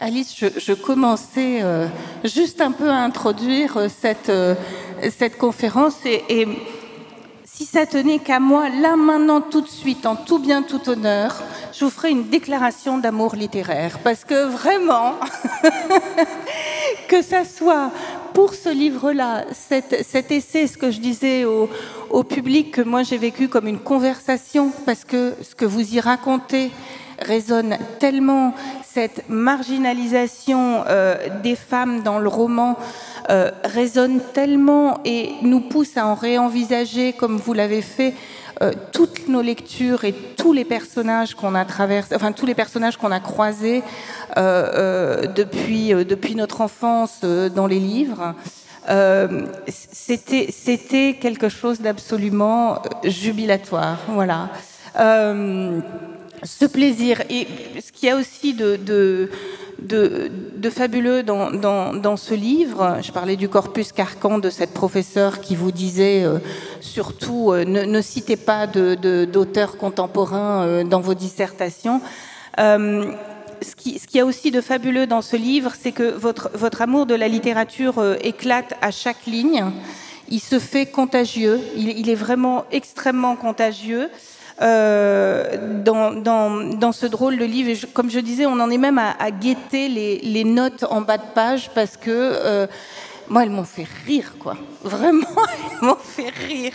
Alice, je commençais juste un peu à introduire cette conférence et si ça tenait qu'à moi, là, maintenant, tout de suite, en tout bien, tout honneur, je vous ferai une déclaration d'amour littéraire. Parce que vraiment, que ça soit pour ce livre-là, cet essai, ce que je disais au public, que moi j'ai vécu comme une conversation, parce que ce que vous y racontez résonne tellement, cette marginalisation des femmes dans le roman résonne tellement et nous pousse à en réenvisager, comme vous l'avez fait, toutes nos lectures et tous les personnages qu'on a traversés, enfin tous les personnages qu'on a croisés depuis notre enfance dans les livres. C'était quelque chose d'absolument jubilatoire. Voilà. Ce plaisir et ce qu'il y a aussi de fabuleux dans ce livre, je parlais du corpus Carcan de cette professeure qui vous disait surtout ne citez pas d'auteurs contemporains dans vos dissertations. Ce qu'il y a aussi de fabuleux dans ce livre, c'est que votre amour de la littérature éclate à chaque ligne. Il se fait contagieux, il est vraiment extrêmement contagieux. Dans ce drôle de livre, et comme je disais, on en est même à guetter les notes en bas de page parce que moi, elles m'ont fait rire, quoi. Vraiment, elles m'ont fait rire.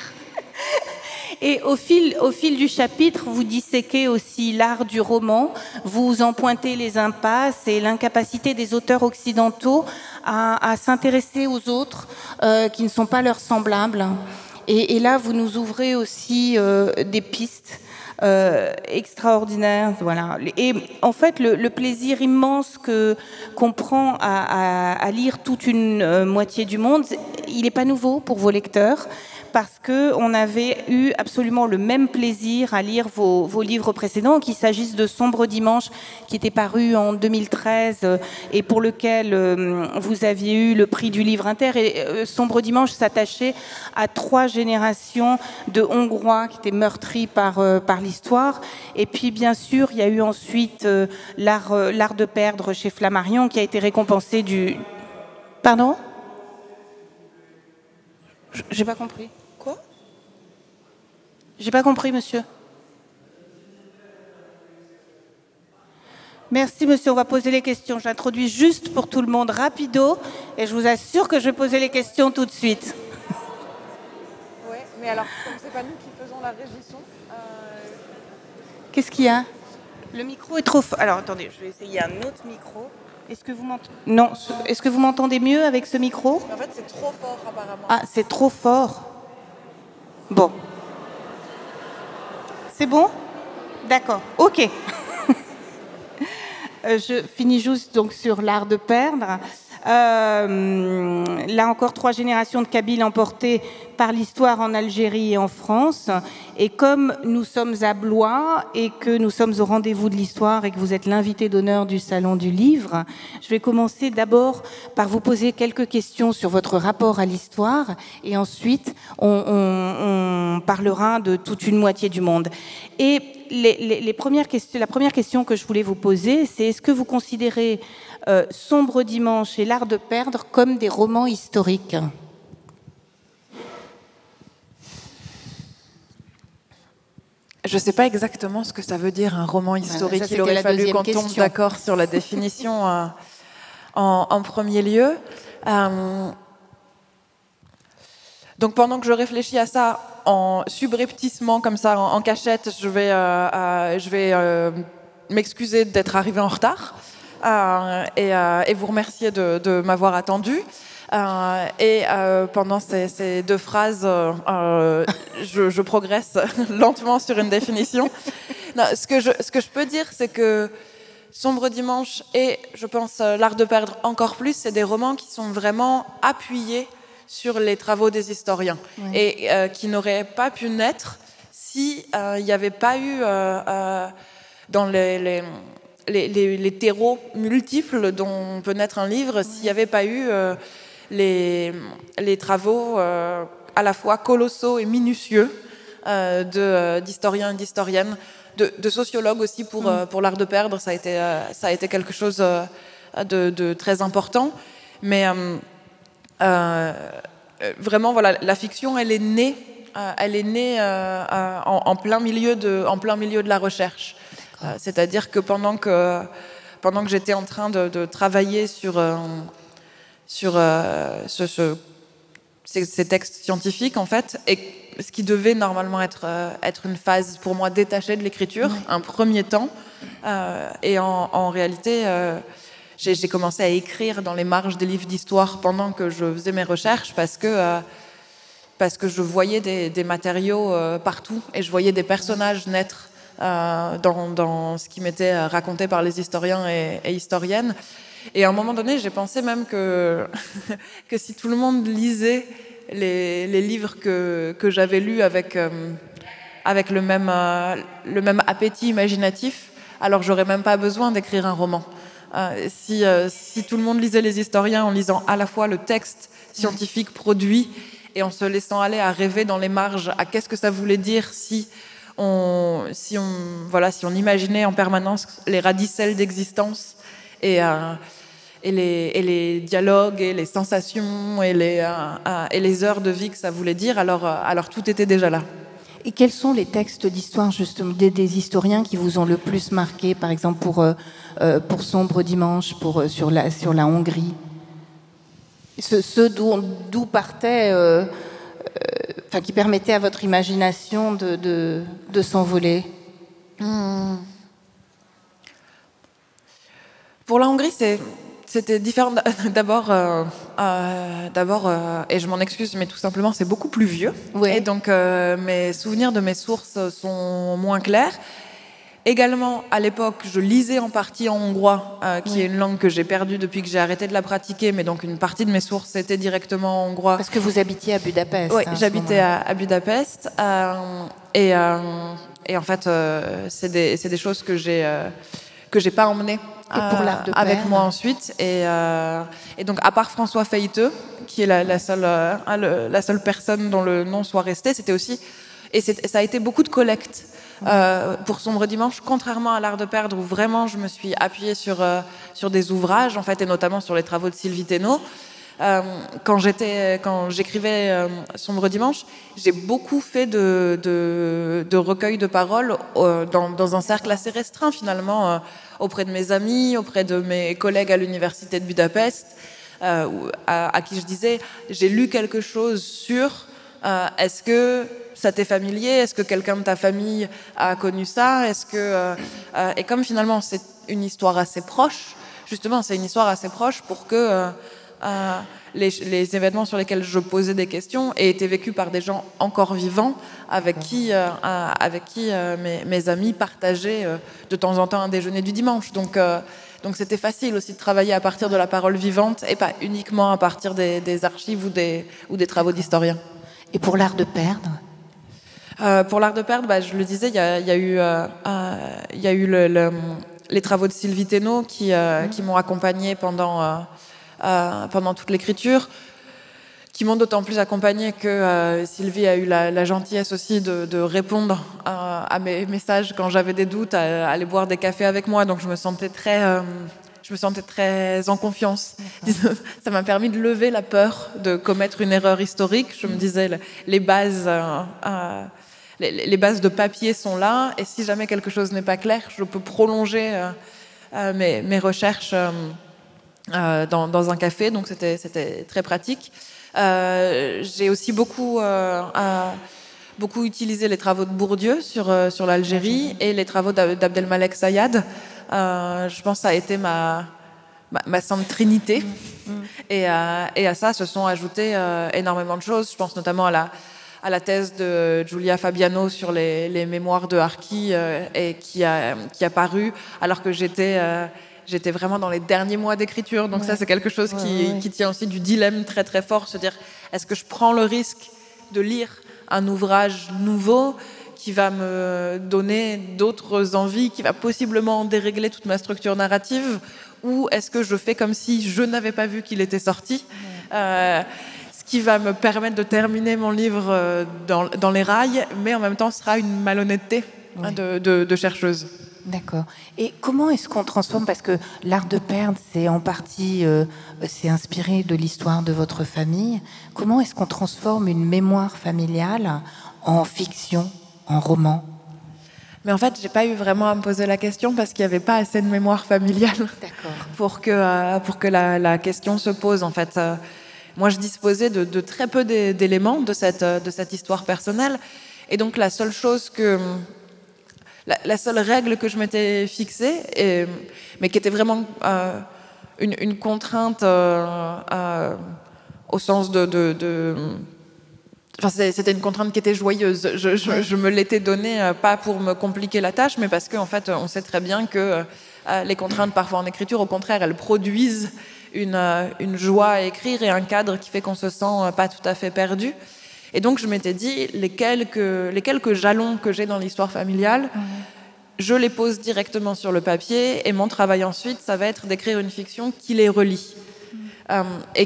Et au fil du chapitre, vous disséquez aussi l'art du roman, vous en pointez les impasses et l'incapacité des auteurs occidentaux à s'intéresser aux autres qui ne sont pas leurs semblables. Et là, vous nous ouvrez aussi des pistes extraordinaires. Voilà. Et en fait, le plaisir immense qu'on prend à lire toute une moitié du monde, il n'est pas nouveau pour vos lecteurs, parce qu'on avait eu absolument le même plaisir à lire vos livres précédents, qu'il s'agisse de Sombre Dimanche, qui était paru en 2013 et pour lequel vous aviez eu le prix du livre inter. Et Sombre Dimanche s'attachait à 3 générations de Hongrois qui étaient meurtris par l'histoire. Et puis, bien sûr, il y a eu ensuite L'art de perdre chez Flammarion, qui a été récompensé du... Pardon ? J'ai pas compris. Quoi ? J'ai pas compris, monsieur. Merci, monsieur. On va poser les questions. J'introduis juste pour tout le monde rapido et je vous assure que je vais poser les questions tout de suite. Oui, mais alors, comme c'est pas nous qui faisons la régisson... Qu'est-ce qu'il y a ? Le micro est trop fort. Alors, attendez, je vais essayer un autre micro. Est-ce que vous m'entendez ? Non. Est-ce que vous m'entendez mieux avec ce micro ? En fait, c'est trop fort, apparemment. Ah, c'est trop fort. Bon. C'est bon ? D'accord. OK. Je finis juste donc sur l'art de perdre. Là encore, 3 générations de Kabyles emportées par l'histoire en Algérie et en France. Et comme nous sommes à Blois et que nous sommes au rendez-vous de l'histoire et que vous êtes l'invité d'honneur du Salon du Livre, je vais commencer d'abord par vous poser quelques questions sur votre rapport à l'histoire et ensuite on parlera de toute une moitié du monde. Et la première question que je voulais vous poser, c'est est-ce que vous considérez Sombre Dimanche et L'art de perdre comme des romans historiques ? Je ne sais pas exactement ce que ça veut dire un roman historique. Ça, il aurait fallu qu'on tombe question. D'accord sur la définition en premier lieu. Donc pendant que je réfléchis à ça, en subrepticement comme ça, en cachette, je vais m'excuser d'être arrivée en retard et vous remercier de m'avoir attendu. Pendant ces 2 phrases, je progresse lentement sur une définition. Non, ce que je peux dire, c'est que Sombre Dimanche et, je pense, L'art de perdre encore plus, c'est des romans qui sont vraiment appuyés sur les travaux des historiens et qui n'auraient pas pu naître s'il n'y avait pas eu dans les terreaux multiples dont peut naître un livre, s'il n'y avait pas eu les travaux à la fois colossaux et minutieux d'historiens et d'historiennes, de sociologues aussi pour L'art de perdre. Ça a été quelque chose de très important. Mais vraiment, voilà, la fiction, elle est née en plein milieu de la recherche. C'est-à-dire que pendant que j'étais en train de travailler sur ces textes scientifiques, en fait, et ce qui devait normalement être une phase pour moi détachée de l'écriture, un premier temps, et en réalité, j'ai commencé à écrire dans les marges des livres d'histoire pendant que je faisais mes recherches, parce que je voyais des matériaux partout, et je voyais des personnages naître dans ce qui m'était raconté par les historiens et historiennes. Et à un moment donné, j'ai pensé même que si tout le monde lisait les livres que j'avais lus avec le même appétit imaginatif, alors j'aurais même pas besoin d'écrire un roman. Si tout le monde lisait les historiens en lisant à la fois le texte scientifique produit et en se laissant aller à rêver dans les marges à qu'est-ce que ça voulait dire si on imaginait en permanence les radicelles d'existence et les dialogues et les sensations et les heures de vie que ça voulait dire, alors tout était déjà là. Et quels sont les textes d'histoire justement des historiens qui vous ont le plus marqué, par exemple pour Sombre Dimanche, sur la Hongrie, ceux d'où partait, qui permettaient à votre imagination de s'envoler? Pour la Hongrie, c'était différent. D'abord, et je m'en excuse, mais tout simplement, c'est beaucoup plus vieux. Ouais. Et donc, mes souvenirs de mes sources sont moins clairs. Également, à l'époque, je lisais en partie en hongrois, qui est une langue que j'ai perdue depuis que j'ai arrêté de la pratiquer, mais donc une partie de mes sources était directement en hongrois. Parce que vous habitiez à Budapest. Oui, j'habitais à Budapest. Et en fait, c'est des choses que j'ai pas emmenées avec moi ensuite. Et donc, à part François Feiteux, qui est la seule personne dont le nom soit resté, c'était aussi... Et ça a été beaucoup de collectes. Pour Sombre Dimanche, contrairement à L'Art de perdre, où vraiment je me suis appuyée sur des ouvrages, en fait, et notamment sur les travaux de Sylvie Thénault. Quand j'écrivais Sombre Dimanche, j'ai beaucoup fait de recueils de paroles dans un cercle assez restreint, finalement, auprès de mes amis, auprès de mes collègues à l'université de Budapest, à qui je disais, j'ai lu quelque chose sur... est-ce que ça t'est familier? Est-ce que quelqu'un de ta famille a connu ça? Et comme finalement c'est une histoire assez proche, justement c'est une histoire assez proche pour que les événements sur lesquels je posais des questions aient été vécus par des gens encore vivants avec qui mes amis partageaient de temps en temps un déjeuner du dimanche. Donc c'était facile aussi de travailler à partir de la parole vivante et pas uniquement à partir des archives ou des travaux d'historiens. Et pour L'Art de perdre? Pour L'Art de perdre, je le disais, il y a eu les travaux de Sylvie Thénault qui m'ont accompagnée pendant toute l'écriture, qui m'ont d'autant plus accompagnée que Sylvie a eu la gentillesse aussi de répondre à mes messages quand j'avais des doutes, à aller boire des cafés avec moi. Donc je me sentais très en confiance. Ça m'a permis de lever la peur de commettre une erreur historique. Je me disais, les bases de papier sont là, et si jamais quelque chose n'est pas clair, je peux prolonger mes recherches dans un café, donc c'était très pratique. J'ai aussi beaucoup utilisé les travaux de Bourdieu sur l'Algérie et les travaux d'Abdelmalek Sayad. Je pense que ça a été ma sainte trinité. Et à ça se sont ajoutées énormément de choses. Je pense notamment à la thèse de Giulia Fabiano sur les mémoires de Harki, et qui a paru alors que j'étais vraiment dans les derniers mois d'écriture. Donc ça, c'est quelque chose qui tient aussi du dilemme très très fort, se dire, est-ce que je prends le risque de lire un ouvrage nouveau qui va me donner d'autres envies, qui va possiblement dérégler toute ma structure narrative, ou est-ce que je fais comme si je n'avais pas vu qu'il était sorti, ce qui va me permettre de terminer mon livre dans les rails, mais en même temps sera une malhonnêteté de chercheuse. D'accord. Et comment est-ce qu'on transforme, parce que l'art de perdre, c'est en partie, c'est inspiré de l'histoire de votre famille. Comment est-ce qu'on transforme une mémoire familiale en fiction, en roman? Mais en fait, j'ai pas eu vraiment à me poser la question parce qu'il n'y avait pas assez de mémoire familiale pour que la question se pose. En fait, moi, je disposais de très peu d'éléments de cette histoire personnelle, et donc la seule chose la seule règle que je m'étais fixée, mais qui était vraiment une contrainte au sens Enfin, c'était une contrainte qui était joyeuse. Je me l'étais donnée, pas pour me compliquer la tâche, mais parce qu'en fait, on sait très bien que les contraintes, parfois en écriture, au contraire, elles produisent une joie à écrire et un cadre qui fait qu'on se sent pas tout à fait perdu. Et donc, je m'étais dit, les quelques jalons que j'ai dans l'histoire familiale, je les pose directement sur le papier, et mon travail ensuite, ça va être d'écrire une fiction qui les relie. Et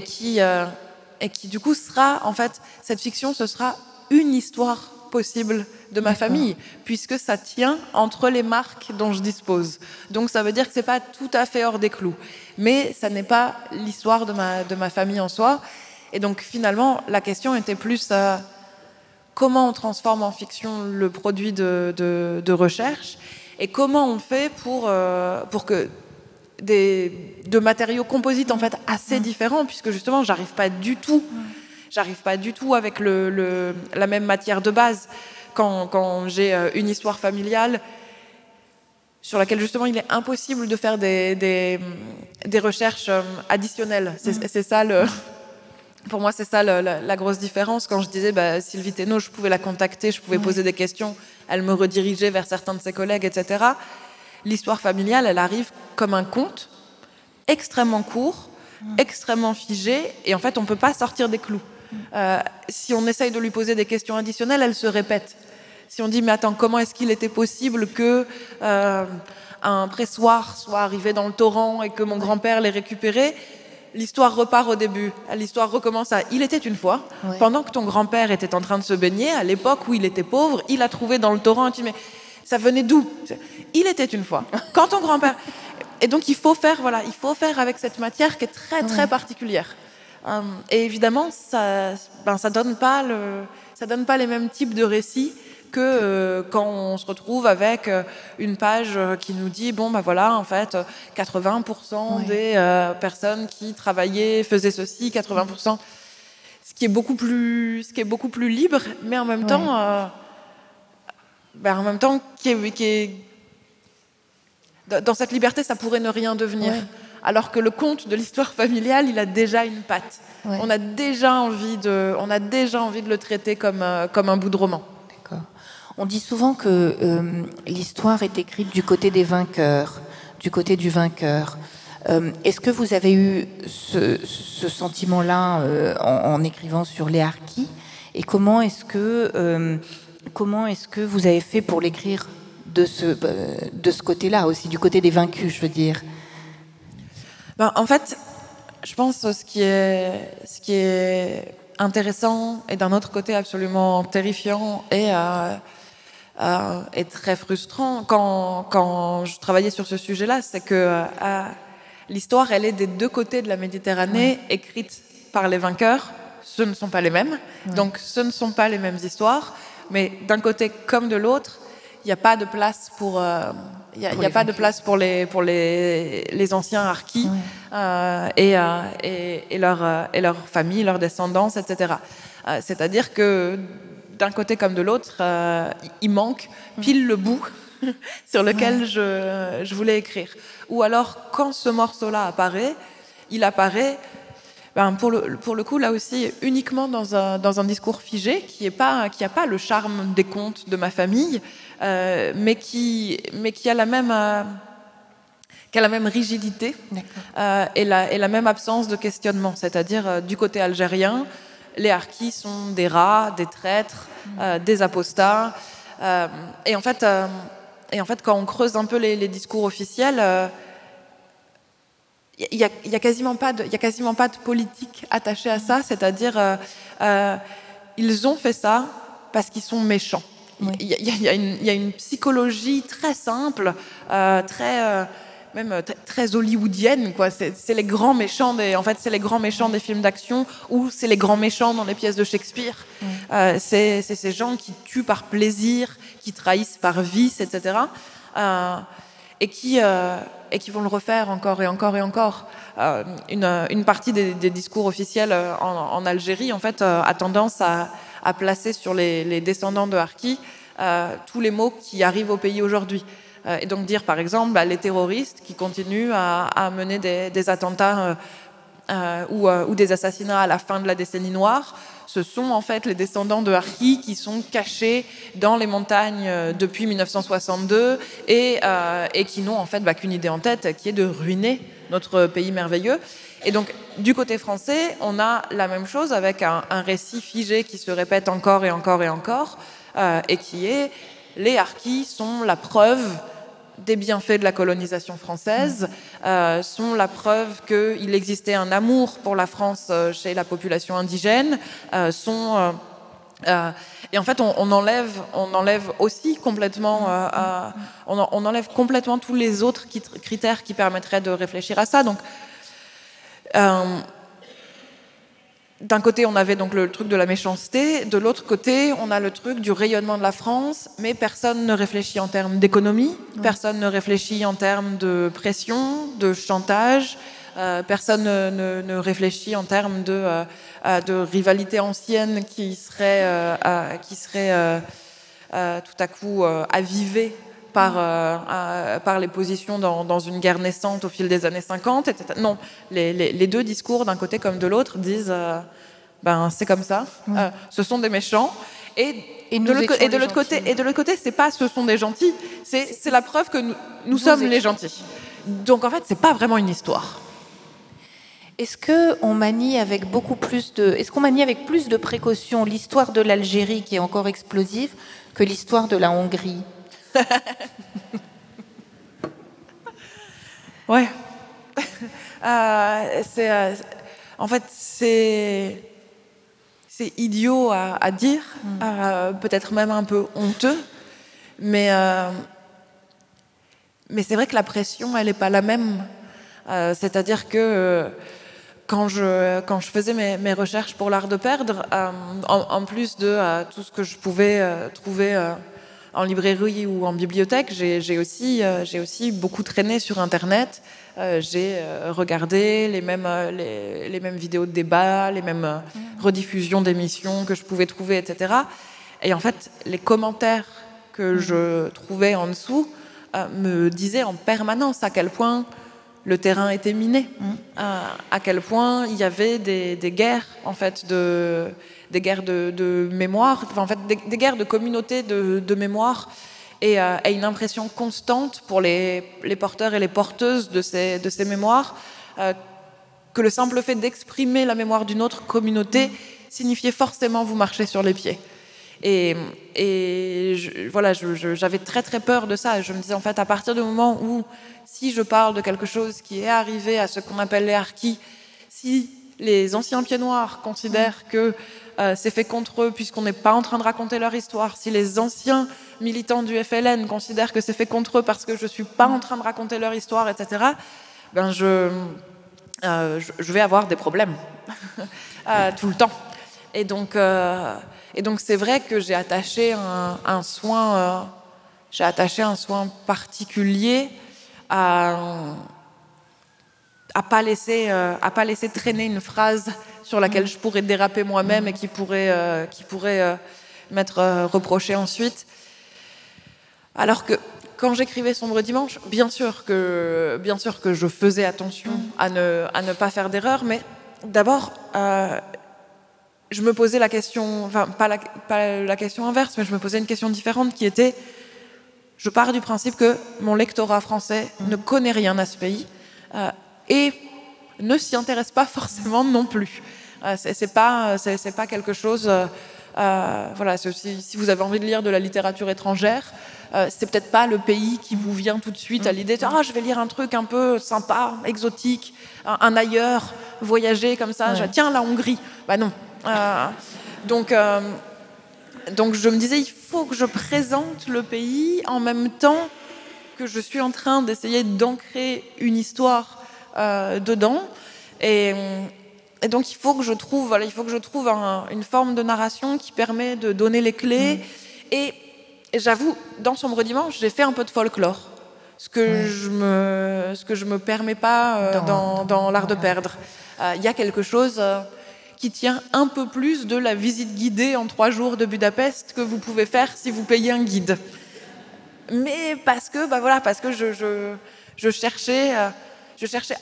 qui, du coup, sera, en fait, cette fiction, ce sera une histoire possible de ma famille, puisque ça tient entre les marques dont je dispose. Donc, ça veut dire que c'est pas tout à fait hors des clous. Mais ça n'est pas l'histoire de ma famille en soi. Et donc, finalement, la question était plus comment on transforme en fiction le produit de recherche, et comment on fait pour que de matériaux composites en fait assez différents, puisque justement, j'arrive pas du tout avec la même matière de base quand j'ai une histoire familiale sur laquelle justement il est impossible de faire des recherches additionnelles. C'est ça pour moi, c'est ça la grosse différence. Quand je disais Sylvie Thénault, je pouvais la contacter, je pouvais poser des questions, elle me redirigeait vers certains de ses collègues, etc. L'histoire familiale, elle arrive comme un conte extrêmement court, extrêmement figé, et en fait, on ne peut pas sortir des clous. Si on essaye de lui poser des questions additionnelles, elle se répète. Si on dit, mais attends, comment est-ce qu'il était possible que un pressoir soit arrivé dans le torrent et que mon grand-père l'ait récupéré, l'histoire repart au début. L'histoire recommence à « il était une fois ». Pendant que ton grand-père était en train de se baigner, à l'époque où il était pauvre, il a trouvé dans le torrent un mais ça venait d'où? Il était une fois. Quand ton grand-père... Et donc il faut faire avec cette matière qui est très très particulière. Et évidemment, ça donne pas les mêmes types de récits que quand on se retrouve avec une page qui nous dit voilà, en fait 80% des personnes qui travaillaient faisaient ceci, 80%, ce qui est beaucoup plus libre, mais en même temps qui est dans cette liberté, ça pourrait ne rien devenir. Alors que le conte de l'histoire familiale, il a déjà une patte. On a déjà envie de le traiter comme un bout de roman. D'accord. On dit souvent que l'histoire est écrite du côté des vainqueurs, du côté du vainqueur. Est-ce que vous avez eu ce sentiment-là en écrivant sur les harkis? Et comment est-ce que vous avez fait pour l'écrire de ce côté-là aussi, du côté des vaincus, je veux dire? En fait, je pense que ce qui est intéressant et d'un autre côté absolument terrifiant et très frustrant quand je travaillais sur ce sujet-là, c'est que l'histoire, elle est des deux côtés de la Méditerranée, écrite par les vainqueurs. Ce ne sont pas les mêmes, donc ce ne sont pas les mêmes histoires, mais d'un côté comme de l'autre, il n'y a pas de place pour les anciens harkis et leurs familles, leurs descendants, etc. C'est-à-dire que d'un côté comme de l'autre, il manque pile le bout sur lequel je voulais écrire. Ou alors, quand ce morceau-là apparaît, il apparaît pour le coup, là aussi, uniquement dans un discours figé qui n'a pas le charme des contes de ma famille, mais qui a la même rigidité et la même absence de questionnement. C'est-à-dire, du côté algérien, les harkis sont des rats, des traîtres, des apostats. Et en fait, quand on creuse un peu les discours officiels, il y a quasiment pas de politique attachée à ça, c'est-à-dire ils ont fait ça parce qu'ils sont méchants. y a une psychologie très simple, très hollywoodienne, quoi. C'est les grands méchants c'est les grands méchants des films d'action, ou c'est les grands méchants dans les pièces de Shakespeare. C'est ces gens qui tuent par plaisir, qui trahissent par vice, etc. Et qui vont le refaire encore et encore et encore. Une partie des discours officiels en Algérie, en fait, a tendance à placer sur les descendants de Harki tous les maux qui arrivent au pays aujourd'hui. Et donc dire, par exemple, les terroristes qui continuent à mener des attentats ou des assassinats à la fin de la décennie noire, ce sont en fait les descendants de Harki qui sont cachés dans les montagnes depuis 1962 et qui n'ont en fait qu'une idée en tête, qui est de ruiner notre pays merveilleux. Et donc, du côté français, on a la même chose avec un récit figé qui se répète encore et encore et encore, et qui est les Harkis sont la preuve des bienfaits de la colonisation française, sont la preuve qu'il existait un amour pour la France chez la population indigène, et en fait on enlève aussi complètement on enlève complètement tous les autres critères qui permettraient de réfléchir à ça. Donc d'un côté, on avait donc le truc de la méchanceté. De l'autre côté, on a le truc du rayonnement de la France. Mais personne ne réfléchit en termes d'économie. Personne ne réfléchit en termes de pression, de chantage. Personne ne réfléchit en termes de rivalité ancienne qui serait tout à coup avivée par les positions dans une guerre naissante au fil des années 50, etc. Non, les deux discours, d'un côté comme de l'autre, disent c'est comme ça, ce sont des méchants. Et de l'autre côté, c'est pas ce sont des gentils, c'est la preuve que nous sommes les gentils. Donc en fait, c'est pas vraiment une histoire. Est-ce qu'on manie avec plus de précaution l'histoire de l'Algérie, qui est encore explosive, que l'histoire de la Hongrie? Ouais. En fait, c'est idiot à dire, peut-être même un peu honteux, mais c'est vrai que la pression, elle n'est pas la même. C'est-à-dire que quand je faisais mes recherches pour l'art de perdre, en plus de tout ce que je pouvais trouver en librairie ou en bibliothèque, j'ai aussi beaucoup traîné sur Internet. J'ai regardé les mêmes vidéos de débat, les mêmes rediffusions d'émissions que je pouvais trouver, etc. Et en fait, les commentaires que je trouvais en dessous me disaient en permanence à quel point le terrain était miné, à quel point il y avait des guerres, en fait, des guerres de mémoire, en fait, des guerres de communautés de mémoire, et une impression constante pour les porteurs et les porteuses de ces mémoires, que le simple fait d'exprimer la mémoire d'une autre communauté signifiait forcément vous marcher sur les pieds. Et j'avais très très peur de ça. Je me disais, en fait, à partir du moment où, si je parle de quelque chose qui est arrivé à ce qu'on appelle les Harkis, si les anciens pieds noirs considèrent que c'est fait contre eux puisqu'on n'est pas en train de raconter leur histoire, si les anciens militants du FLN considèrent que c'est fait contre eux parce que je ne suis pas en train de raconter leur histoire, etc., je vais avoir des problèmes tout le temps. Et donc c'est vrai que j'ai attaché un soin particulier à pas laisser traîner une phrase sur laquelle je pourrais déraper moi-même et qui pourrait m'être reprochée ensuite. Alors que quand j'écrivais Sombre Dimanche, bien sûr que je faisais attention à ne pas faire d'erreur, mais d'abord je me posais la question, enfin pas la question inverse, mais je me posais une question différente qui était: je pars du principe que mon lectorat français ne connaît rien à ce pays et ne s'y intéresse pas forcément non plus. C'est pas quelque chose. Si vous avez envie de lire de la littérature étrangère, c'est peut-être pas le pays qui vous vient tout de suite à l'idée de je vais lire un truc un peu sympa, exotique, un ailleurs, voyager comme ça. Tiens, la Hongrie. Bah non. Donc donc je me disais, il faut que je présente le pays en même temps que je suis en train d'essayer d'ancrer une histoire dedans. Et donc il faut que je trouve une forme de narration qui permet de donner les clés. Et j'avoue, dans Sombre Dimanche, j'ai fait un peu de folklore, ce que je me permets pas dans l'art de perdre. Il y a quelque chose qui tient un peu plus de la visite guidée en 3 jours de Budapest que vous pouvez faire si vous payez un guide. Mais parce que je cherchais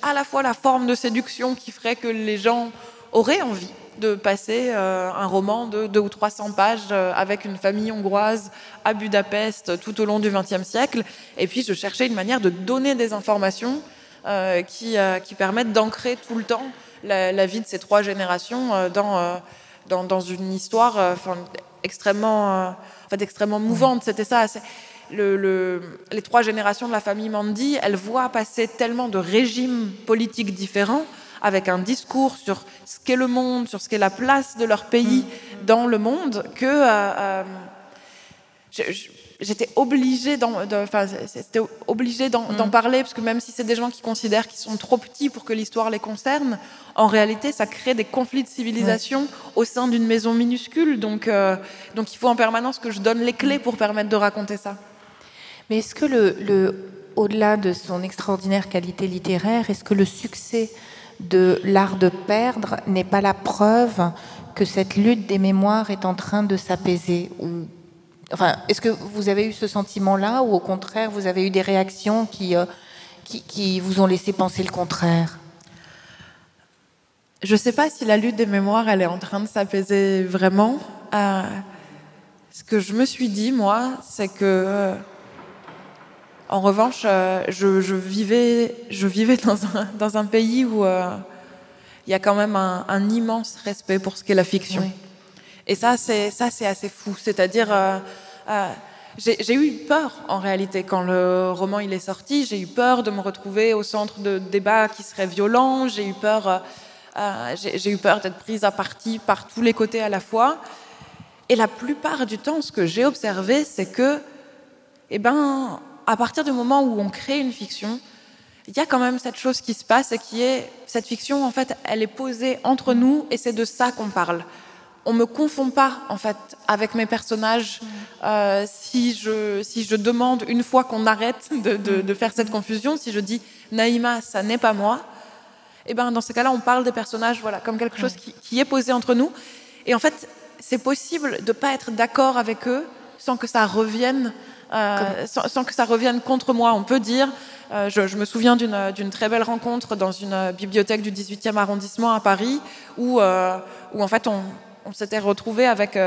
à la fois la forme de séduction qui ferait que les gens auraient envie de passer un roman de 200 ou 300 pages avec une famille hongroise à Budapest tout au long du XXe siècle. Et puis je cherchais une manière de donner des informations qui permettent d'ancrer tout le temps la vie de ces 3 générations dans une histoire extrêmement mouvante. C'était ça. Les 3 générations de la famille Mandy, elles voient passer tellement de régimes politiques différents, avec un discours sur ce qu'est le monde, sur ce qu'est la place de leur pays dans le monde, que j'étais obligée d'en parler, parce que même si c'est des gens qui considèrent qu'ils sont trop petits pour que l'histoire les concerne, en réalité, ça crée des conflits de civilisation au sein d'une maison minuscule. Donc il faut en permanence que je donne les clés pour permettre de raconter ça. Mais est-ce que au-delà de son extraordinaire qualité littéraire, est-ce que le succès de l'art de perdre n'est pas la preuve que cette lutte des mémoires est en train de s'apaiser? Enfin, est-ce que vous avez eu ce sentiment-là, ou au contraire, vous avez eu des réactions qui vous ont laissé penser le contraire? Je ne sais pas si la lutte des mémoires, elle est en train de s'apaiser vraiment. Ce que je me suis dit, moi, c'est que... En revanche, je vivais dans un pays où il y a quand même un immense respect pour ce qu'est la fiction. Oui. Et ça, c'est assez fou. C'est-à-dire, j'ai eu peur, en réalité, quand le roman il est sorti. J'ai eu peur de me retrouver au centre de débats qui seraient violents. J'ai eu peur d'être prise à partie par tous les côtés à la fois. Et la plupart du temps, ce que j'ai observé, c'est que, à partir du moment où on crée une fiction, il y a quand même cette chose qui se passe, et qui est, cette fiction, en fait, elle est posée entre nous, et c'est de ça qu'on parle. On me confond pas, en fait, avec mes personnages. Si je demande, une fois qu'on arrête de faire cette confusion, si je dis Naïma, ça n'est pas moi, et dans ces cas-là, on parle des personnages, voilà, comme quelque chose qui est posé entre nous. Et en fait, c'est possible de pas être d'accord avec eux sans que ça revienne. Sans que ça revienne contre moi. On peut dire, je me souviens d'une très belle rencontre dans une bibliothèque du 18e arrondissement à Paris, où en fait on s'était retrouvés avec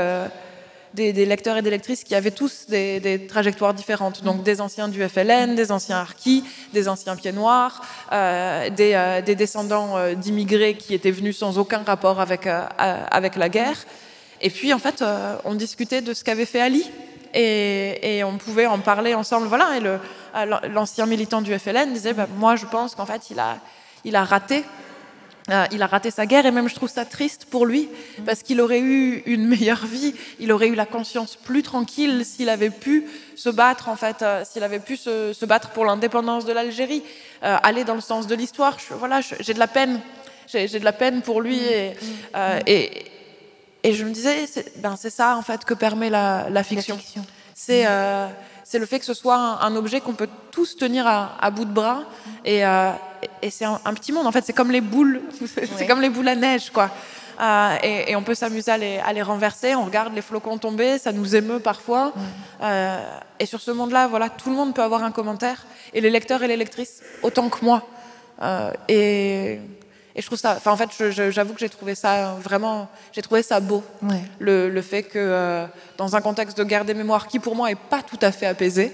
des lecteurs et des lectrices qui avaient tous des trajectoires différentes, donc des anciens du FLN, des anciens harkis, des anciens pieds noirs, des descendants d'immigrés qui étaient venus sans aucun rapport avec la guerre. Et puis en fait on discutait de ce qu'avait fait Ali, et on pouvait en parler ensemble. Voilà, et l'ancien militant du FLN disait, moi je pense qu'en fait il a raté sa guerre, et même je trouve ça triste pour lui, parce qu'il aurait eu une meilleure vie, il aurait eu la conscience plus tranquille s'il avait pu se battre, en fait, s'il avait pu se battre pour l'indépendance de l'Algérie, aller dans le sens de l'histoire. J'ai de la peine, j'ai de la peine pour lui, et je me disais, c'est ça en fait que permet la fiction. C'est le fait que ce soit un objet qu'on peut tous tenir à bout de bras, et c'est un petit monde en fait. C'est comme les boules, c'est comme les boules à neige, quoi. Et on peut s'amuser à les renverser. On regarde les flocons tomber, ça nous émeut parfois. Et sur ce monde-là, voilà, tout le monde peut avoir un commentaire, et les lecteurs et les lectrices autant que moi. Et je trouve ça, en fait, j'avoue que j'ai trouvé ça vraiment, j'ai trouvé ça beau, le fait que dans un contexte de guerre des mémoires qui pour moi est pas tout à fait apaisé,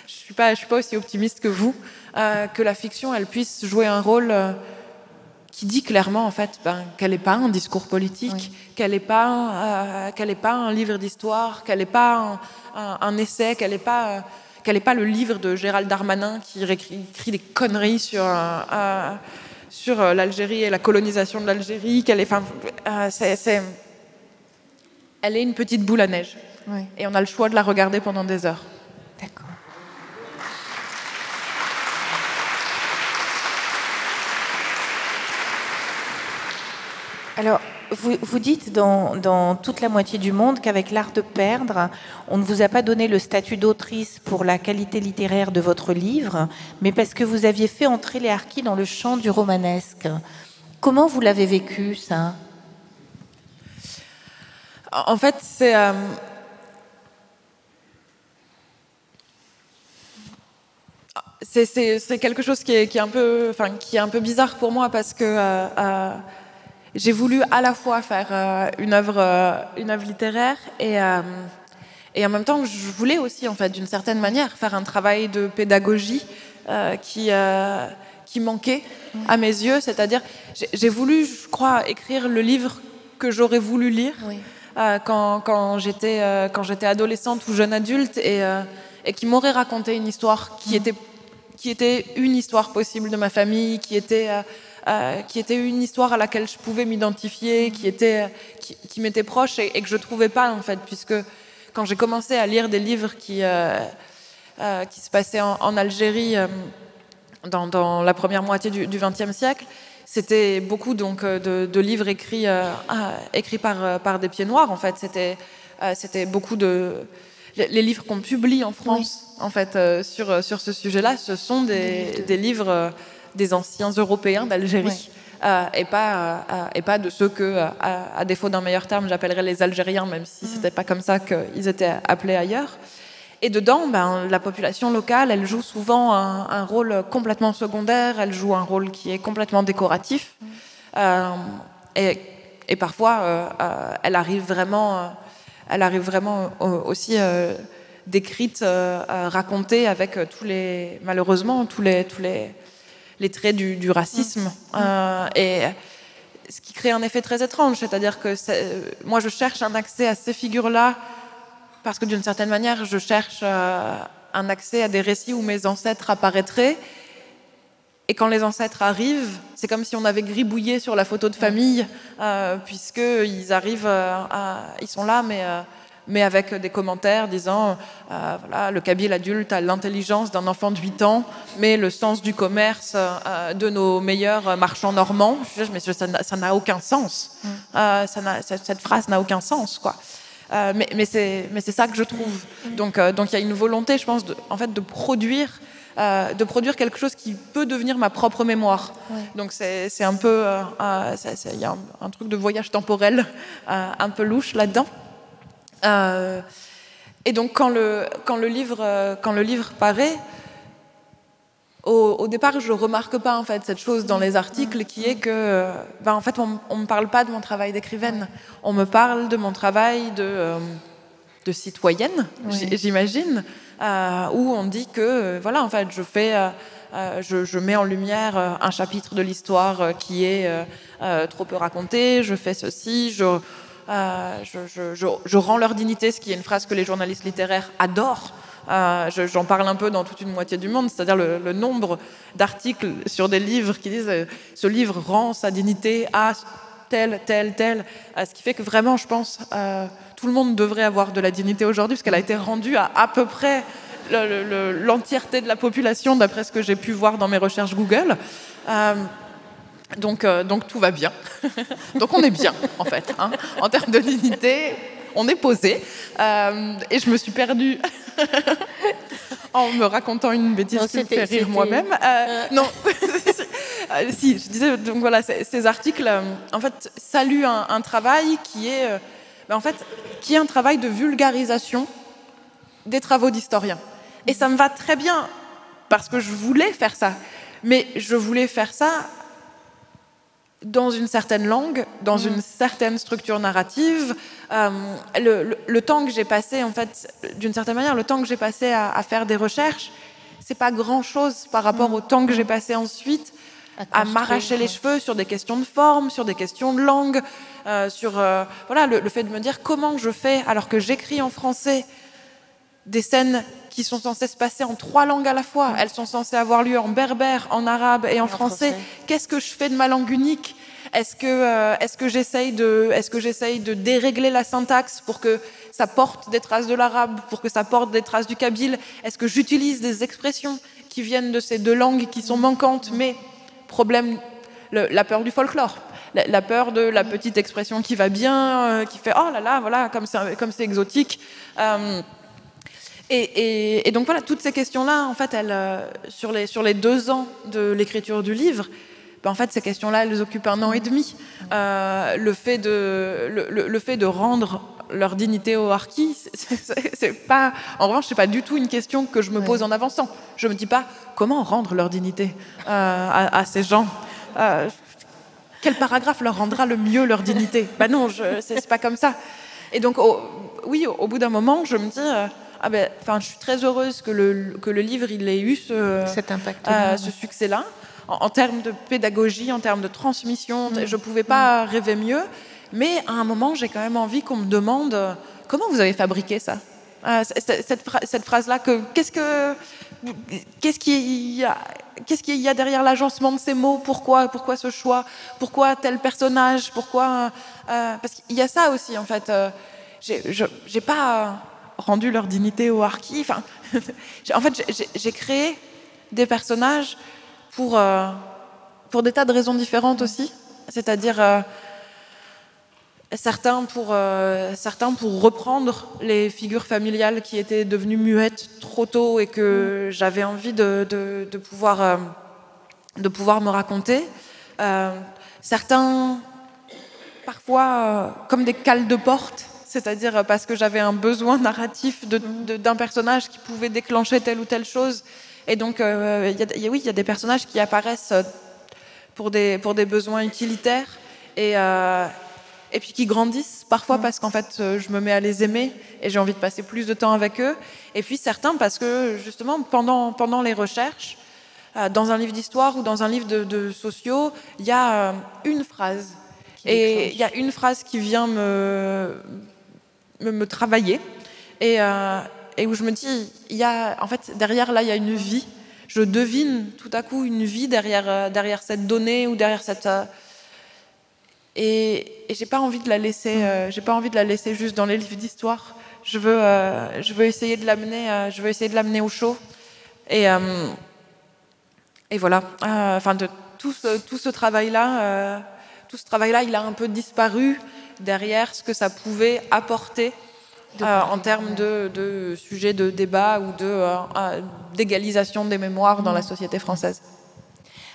je suis pas aussi optimiste que vous, que la fiction elle puisse jouer un rôle qui dit clairement en fait qu'elle n'est pas un discours politique, qu'elle n'est pas un livre d'histoire, qu'elle n'est pas un essai, qu'elle n'est pas le livre de Gérald Darmanin qui écrit des conneries sur l'Algérie et la colonisation de l'Algérie, elle est une petite boule à neige. Oui. Et on a le choix de la regarder pendant des heures. D'accord. Alors, vous dites dans toute la moitié du monde qu'avec l'art de perdre, on ne vous a pas donné le statut d'autrice pour la qualité littéraire de votre livre, mais parce que vous aviez fait entrer les harkis dans le champ du romanesque. Comment vous l'avez vécu, ça ? En fait, c'est quelque chose qui est un peu bizarre pour moi parce que j'ai voulu à la fois faire une œuvre littéraire et en même temps je voulais aussi en fait d'une certaine manière faire un travail de pédagogie qui manquait à mes yeux, c'est-à-dire j'ai voulu, je crois, écrire le livre que j'aurais voulu lire. Oui. Quand j'étais adolescente ou jeune adulte et qui m'aurait raconté une histoire qui était une histoire possible de ma famille, qui était une histoire à laquelle je pouvais m'identifier, qui m'était proche et que je trouvais pas en fait, puisque quand j'ai commencé à lire des livres qui se passaient en Algérie dans la première moitié du XXe siècle, c'était beaucoup donc de livres écrits par des pieds noirs en fait. C'était beaucoup les livres qu'on publie en France en fait sur ce sujet-là. Ce sont des livres des anciens Européens d'Algérie et pas de ceux que, à défaut d'un meilleur terme, j'appellerais les Algériens, même si c'était pas comme ça qu'ils étaient appelés ailleurs. Et dedans, la population locale, elle joue souvent un rôle complètement secondaire, elle joue un rôle qui est complètement décoratif. Et parfois, elle arrive vraiment aussi décrite, racontée avec malheureusement tous les traits du racisme. Et ce qui crée un effet très étrange, c'est-à-dire que moi je cherche un accès à ces figures-là parce que d'une certaine manière, je cherche un accès à des récits où mes ancêtres apparaîtraient. Et quand les ancêtres arrivent, c'est comme si on avait gribouillé sur la photo de famille, puisqu'ils arrivent, ils sont là, mais avec des commentaires disant voilà, le Kabyle adulte a l'intelligence d'un enfant de 8 ans, mais le sens du commerce de nos meilleurs marchands normands. Mais ça n'a aucun sens. Cette phrase n'a aucun sens, quoi. Mais c'est ça que je trouve. Donc il y a une volonté, je pense, de produire quelque chose qui peut devenir ma propre mémoire. Ouais. Donc c'est un peu, il y a un truc de voyage temporel un peu louche là-dedans. Et donc quand le livre paraît, au départ, je remarque pas en fait cette chose dans les articles qui est que, en fait, on me parle pas de mon travail d'écrivaine. On me parle de mon travail de citoyenne, j'imagine, où on dit que, voilà, en fait, je mets en lumière un chapitre de l'histoire qui est trop peu raconté. Je fais ceci, je rends leur dignité, ce qui est une phrase que les journalistes littéraires adorent. J'en parle un peu dans toute une moitié du monde, c'est-à-dire le nombre d'articles sur des livres qui disent ce livre rend sa dignité à tel, ce qui fait que vraiment, je pense, tout le monde devrait avoir de la dignité aujourd'hui, parce qu'elle a été rendue à peu près l'entièreté de la population, d'après ce que j'ai pu voir dans mes recherches Google. Donc tout va bien. Donc on est bien, en fait. Hein. En termes de dignité, on est posé. Et je me suis perdue en me racontant une bêtise qui me fait rire moi-même. Non, si, je disais, donc voilà, ces articles, en fait, saluent un travail qui est, qui est un travail de vulgarisation des travaux d'historiens. Et ça me va très bien, parce que je voulais faire ça. Mais je voulais faire ça dans une certaine langue, dans une certaine structure narrative. Le temps que j'ai passé, en fait, d'une certaine manière, le temps que j'ai passé à faire des recherches, c'est pas grand-chose par rapport au temps que j'ai passé ensuite à m'arracher les cheveux sur des questions de forme, sur des questions de langue, sur voilà, le fait de me dire comment je fais, alors que j'écris en français, des scènes qui sont censées se passer en 3 langues à la fois. Elles sont censées avoir lieu en berbère, en arabe et en français. Qu'est-ce que je fais de ma langue unique ? Est-ce que j'essaye de dérégler la syntaxe pour que ça porte des traces de l'arabe, pour que ça porte des traces du kabyle ? Est-ce que j'utilise des expressions qui viennent de ces 2 langues qui sont manquantes, mais problème, la peur du folklore, la peur de la petite expression qui va bien, qui fait « oh là là, voilà, comme c'est exotique ». Et donc voilà, toutes ces questions-là, en fait, sur les 2 ans de l'écriture du livre, en fait, ces questions-là, elles occupent 1 an et demi. Le fait de rendre leur dignité aux harkis, c'est pas... En revanche, c'est pas du tout une question que je me pose en avançant. Je me dis pas comment rendre leur dignité à ces gens. Quel paragraphe leur rendra le mieux leur dignité ? Non, c'est pas comme ça. Et donc, au bout d'un moment, je me dis, je suis très heureuse que le livre il ait eu cet impact, ce succès-là. En termes de pédagogie, en termes de transmission, je ne pouvais pas rêver mieux. Mais à un moment, j'ai quand même envie qu'on me demande comment vous avez fabriqué ça ? Cette phrase-là, qu'est-ce qu'il y a derrière l'agencement de ces mots ? Pourquoi ce choix ? Pourquoi tel personnage ? Parce qu'il y a ça aussi, en fait. J'ai pas rendu leur dignité aux harkis. En fait, j'ai créé des personnages pour des tas de raisons différentes aussi, c'est-à-dire certains pour reprendre les figures familiales qui étaient devenues muettes trop tôt et que j'avais envie de pouvoir me raconter, certains parfois comme des cales de porte, c'est-à-dire parce que j'avais un besoin narratif d'un personnage qui pouvait déclencher telle ou telle chose. Et donc, il y a des personnages qui apparaissent pour des besoins utilitaires et puis qui grandissent parfois parce qu'en fait, je me mets à les aimer et j'ai envie de passer plus de temps avec eux. Et puis certains parce que, justement, pendant les recherches, dans un livre d'histoire ou dans un livre de sociaux, il y a une phrase. Et il y a une phrase qui vient me travailler. Et où je me dis, en fait, derrière, là, il y a une vie. Je devine tout à coup une vie derrière cette donnée ou derrière cette... Et j'ai pas envie de la laisser juste dans les livres d'histoire. Je veux essayer de l'amener au chaud. Et voilà. Tout ce travail-là, il a un peu disparu derrière ce que ça pouvait apporter en termes de sujets de débat ou d'égalisation des mémoires dans la société française.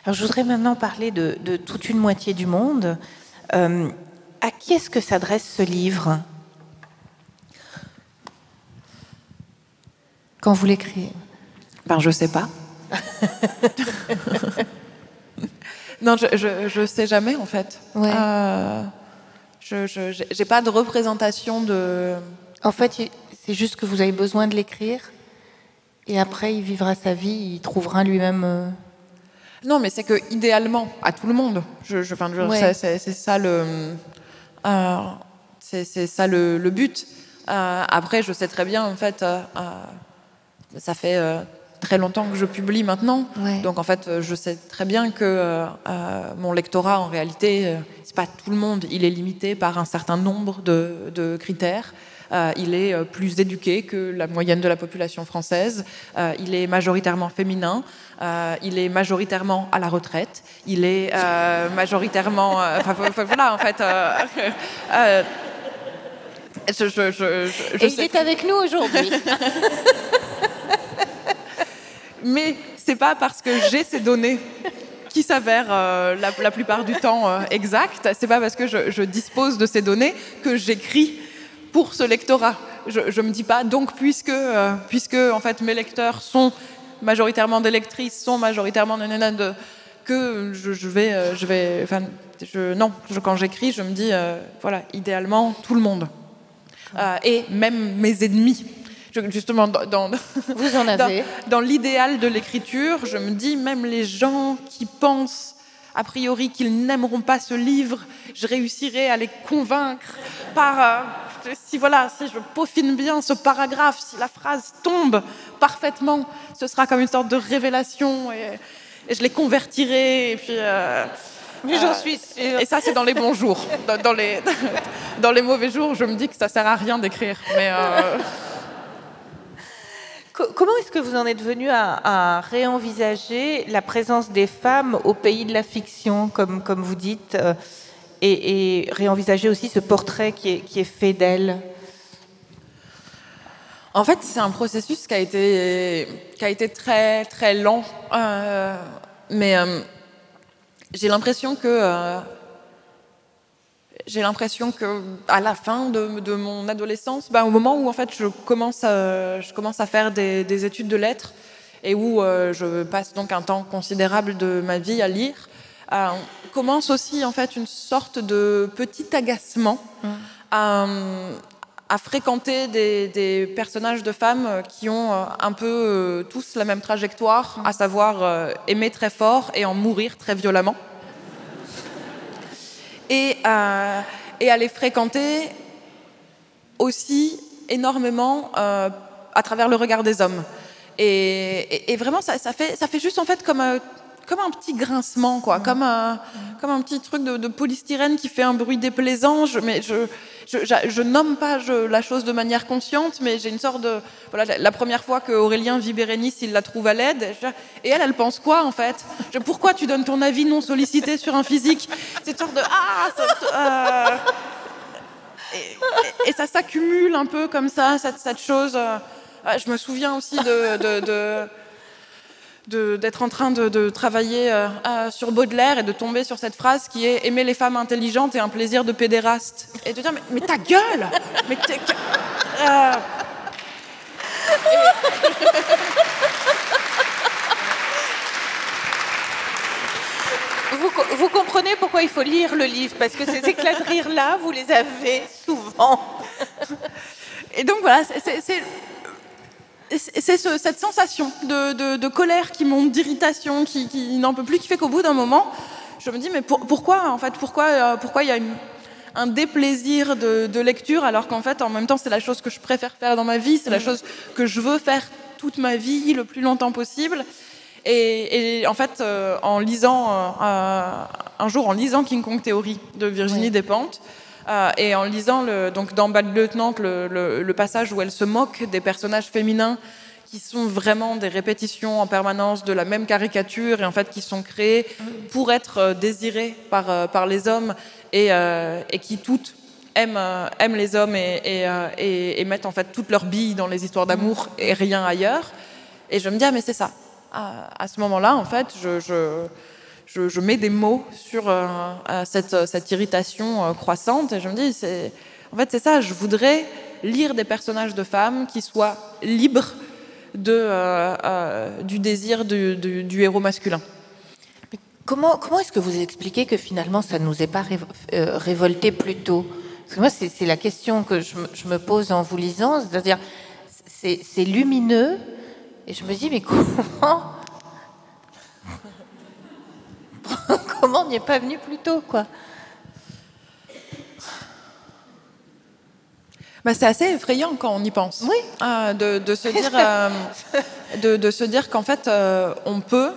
Alors, je voudrais maintenant parler de toute une moitié du monde. À qui est-ce que s'adresse ce livre quand vous l'écrivez ? Je sais pas. Non, je sais jamais en fait. Ouais. J'ai pas de représentation de... En fait, c'est juste que vous avez besoin de l'écrire et après il vivra sa vie, il trouvera lui-même... Non, mais c'est que idéalement, à tout le monde, Ouais. c'est ça le but. Après, je sais très bien, en fait, ça fait très longtemps que je publie maintenant, Ouais. donc en fait, je sais très bien que mon lectorat, en réalité, c'est pas tout le monde, il est limité par un certain nombre de critères. Il est plus éduqué que la moyenne de la population française. Il est majoritairement féminin. Il est majoritairement à la retraite. Il est majoritairement... voilà, en fait... il est avec nous aujourd'hui. Mais c'est pas parce que j'ai ces données qui s'avèrent la plupart du temps exactes, c'est pas parce que je dispose de ces données que j'écris pour ce lectorat. Je me dis pas, donc puisque en fait mes lecteurs sont majoritairement des lectrices, sont majoritairement que quand j'écris, je me dis voilà, idéalement tout le monde et même mes ennemis. Justement, vous en avez. Dans l'idéal de l'écriture, je me dis même les gens qui pensent a priori qu'ils n'aimeront pas ce livre, je réussirai à les convaincre par si je peaufine bien ce paragraphe, si la phrase tombe parfaitement, ce sera comme une sorte de révélation et je les convertirai. Et puis, mais j'en suis sûre. Et ça, c'est dans les bons jours. Dans les mauvais jours, je me dis que ça sert à rien d'écrire. Mais comment est-ce que vous en êtes venu à réenvisager la présence des femmes au pays de la fiction, comme vous dites, et réenvisager aussi ce portrait qui est fait d'elles? En fait, c'est un processus qui a été très, très lent. Mais j'ai l'impression que à la fin de mon adolescence, au moment où en fait je commence à faire des études de lettres et où je passe donc un temps considérable de ma vie à lire, commence aussi en fait une sorte de petit agacement à fréquenter des personnages de femmes qui ont un peu tous la même trajectoire, à savoir aimer très fort et en mourir très violemment. Et à les fréquenter aussi énormément à travers le regard des hommes. Et vraiment, ça fait juste en fait comme un petit grincement, comme un petit truc de polystyrène qui fait un bruit déplaisant. Je nomme pas la chose de manière consciente, mais j'ai une sorte de... Voilà, la première fois qu'Aurélien vit Bérénice, il la trouve à laide. Et elle pense quoi, en fait? Pourquoi tu donnes ton avis non sollicité sur un physique? C'est une sorte de... Et ça s'accumule un peu comme ça, cette chose... je me souviens aussi d'être en train de travailler sur Baudelaire et de tomber sur cette phrase qui est « Aimer les femmes intelligentes est un plaisir de pédéraste ». Et de dire « Mais ta gueule !» Vous comprenez pourquoi il faut lire le livre, parce que ces éclats de rire-là, vous les avez souvent. Et donc voilà, c'est cette sensation de colère qui monte, d'irritation, qui n'en peut plus, qui fait qu'au bout d'un moment, je me dis mais pourquoi il y a un déplaisir de lecture alors qu'en fait en même temps c'est la chose que je préfère faire dans ma vie, c'est la chose que je veux faire toute ma vie le plus longtemps possible. Et en fait en lisant King Kong Theory de Virginie Despentes, et en lisant donc dans Bad Lieutenant le passage où elle se moque des personnages féminins qui sont vraiment des répétitions en permanence de la même caricature et en fait qui sont créées pour être désirées par les hommes et qui toutes aiment les hommes et mettent en fait toutes leurs billes dans les histoires d'amour et rien ailleurs. Et je me dis mais c'est ça. À ce moment-là en fait je mets des mots sur cette irritation croissante et je me dis en fait c'est ça, je voudrais lire des personnages de femmes qui soient libres du désir du héros masculin. Mais comment est-ce que vous expliquez que finalement ça ne nous est pas révolté plus tôt? Parce que moi c'est la question que je me pose en vous lisant, c'est-à-dire c'est lumineux et je me dis mais comment on n'y est pas venu plus tôt, quoi? C'est assez effrayant quand on y pense. Oui. De se dire qu'en fait, on peut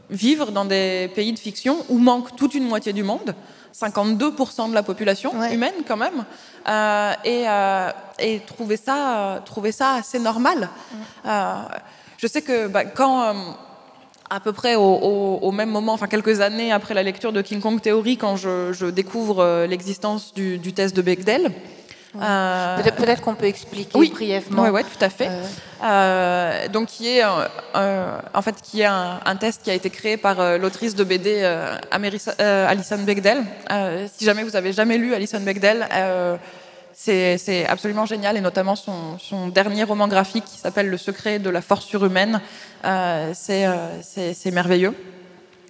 vivre dans des pays de fiction où manque toute une moitié du monde, 52% de la population humaine quand même, et trouver ça assez normal. Je sais que quand... à peu près au même moment, enfin quelques années après la lecture de King Kong Theory, quand je découvre l'existence du test de Bechdel. Peut-être qu'on peut expliquer brièvement. Oui, tout à fait. Donc qui est un test qui a été créé par l'autrice de BD Alison Bechdel. Si jamais vous avez jamais lu Alison Bechdel, c'est absolument génial, et notamment son dernier roman graphique qui s'appelle Le secret de la force surhumaine. C'est merveilleux.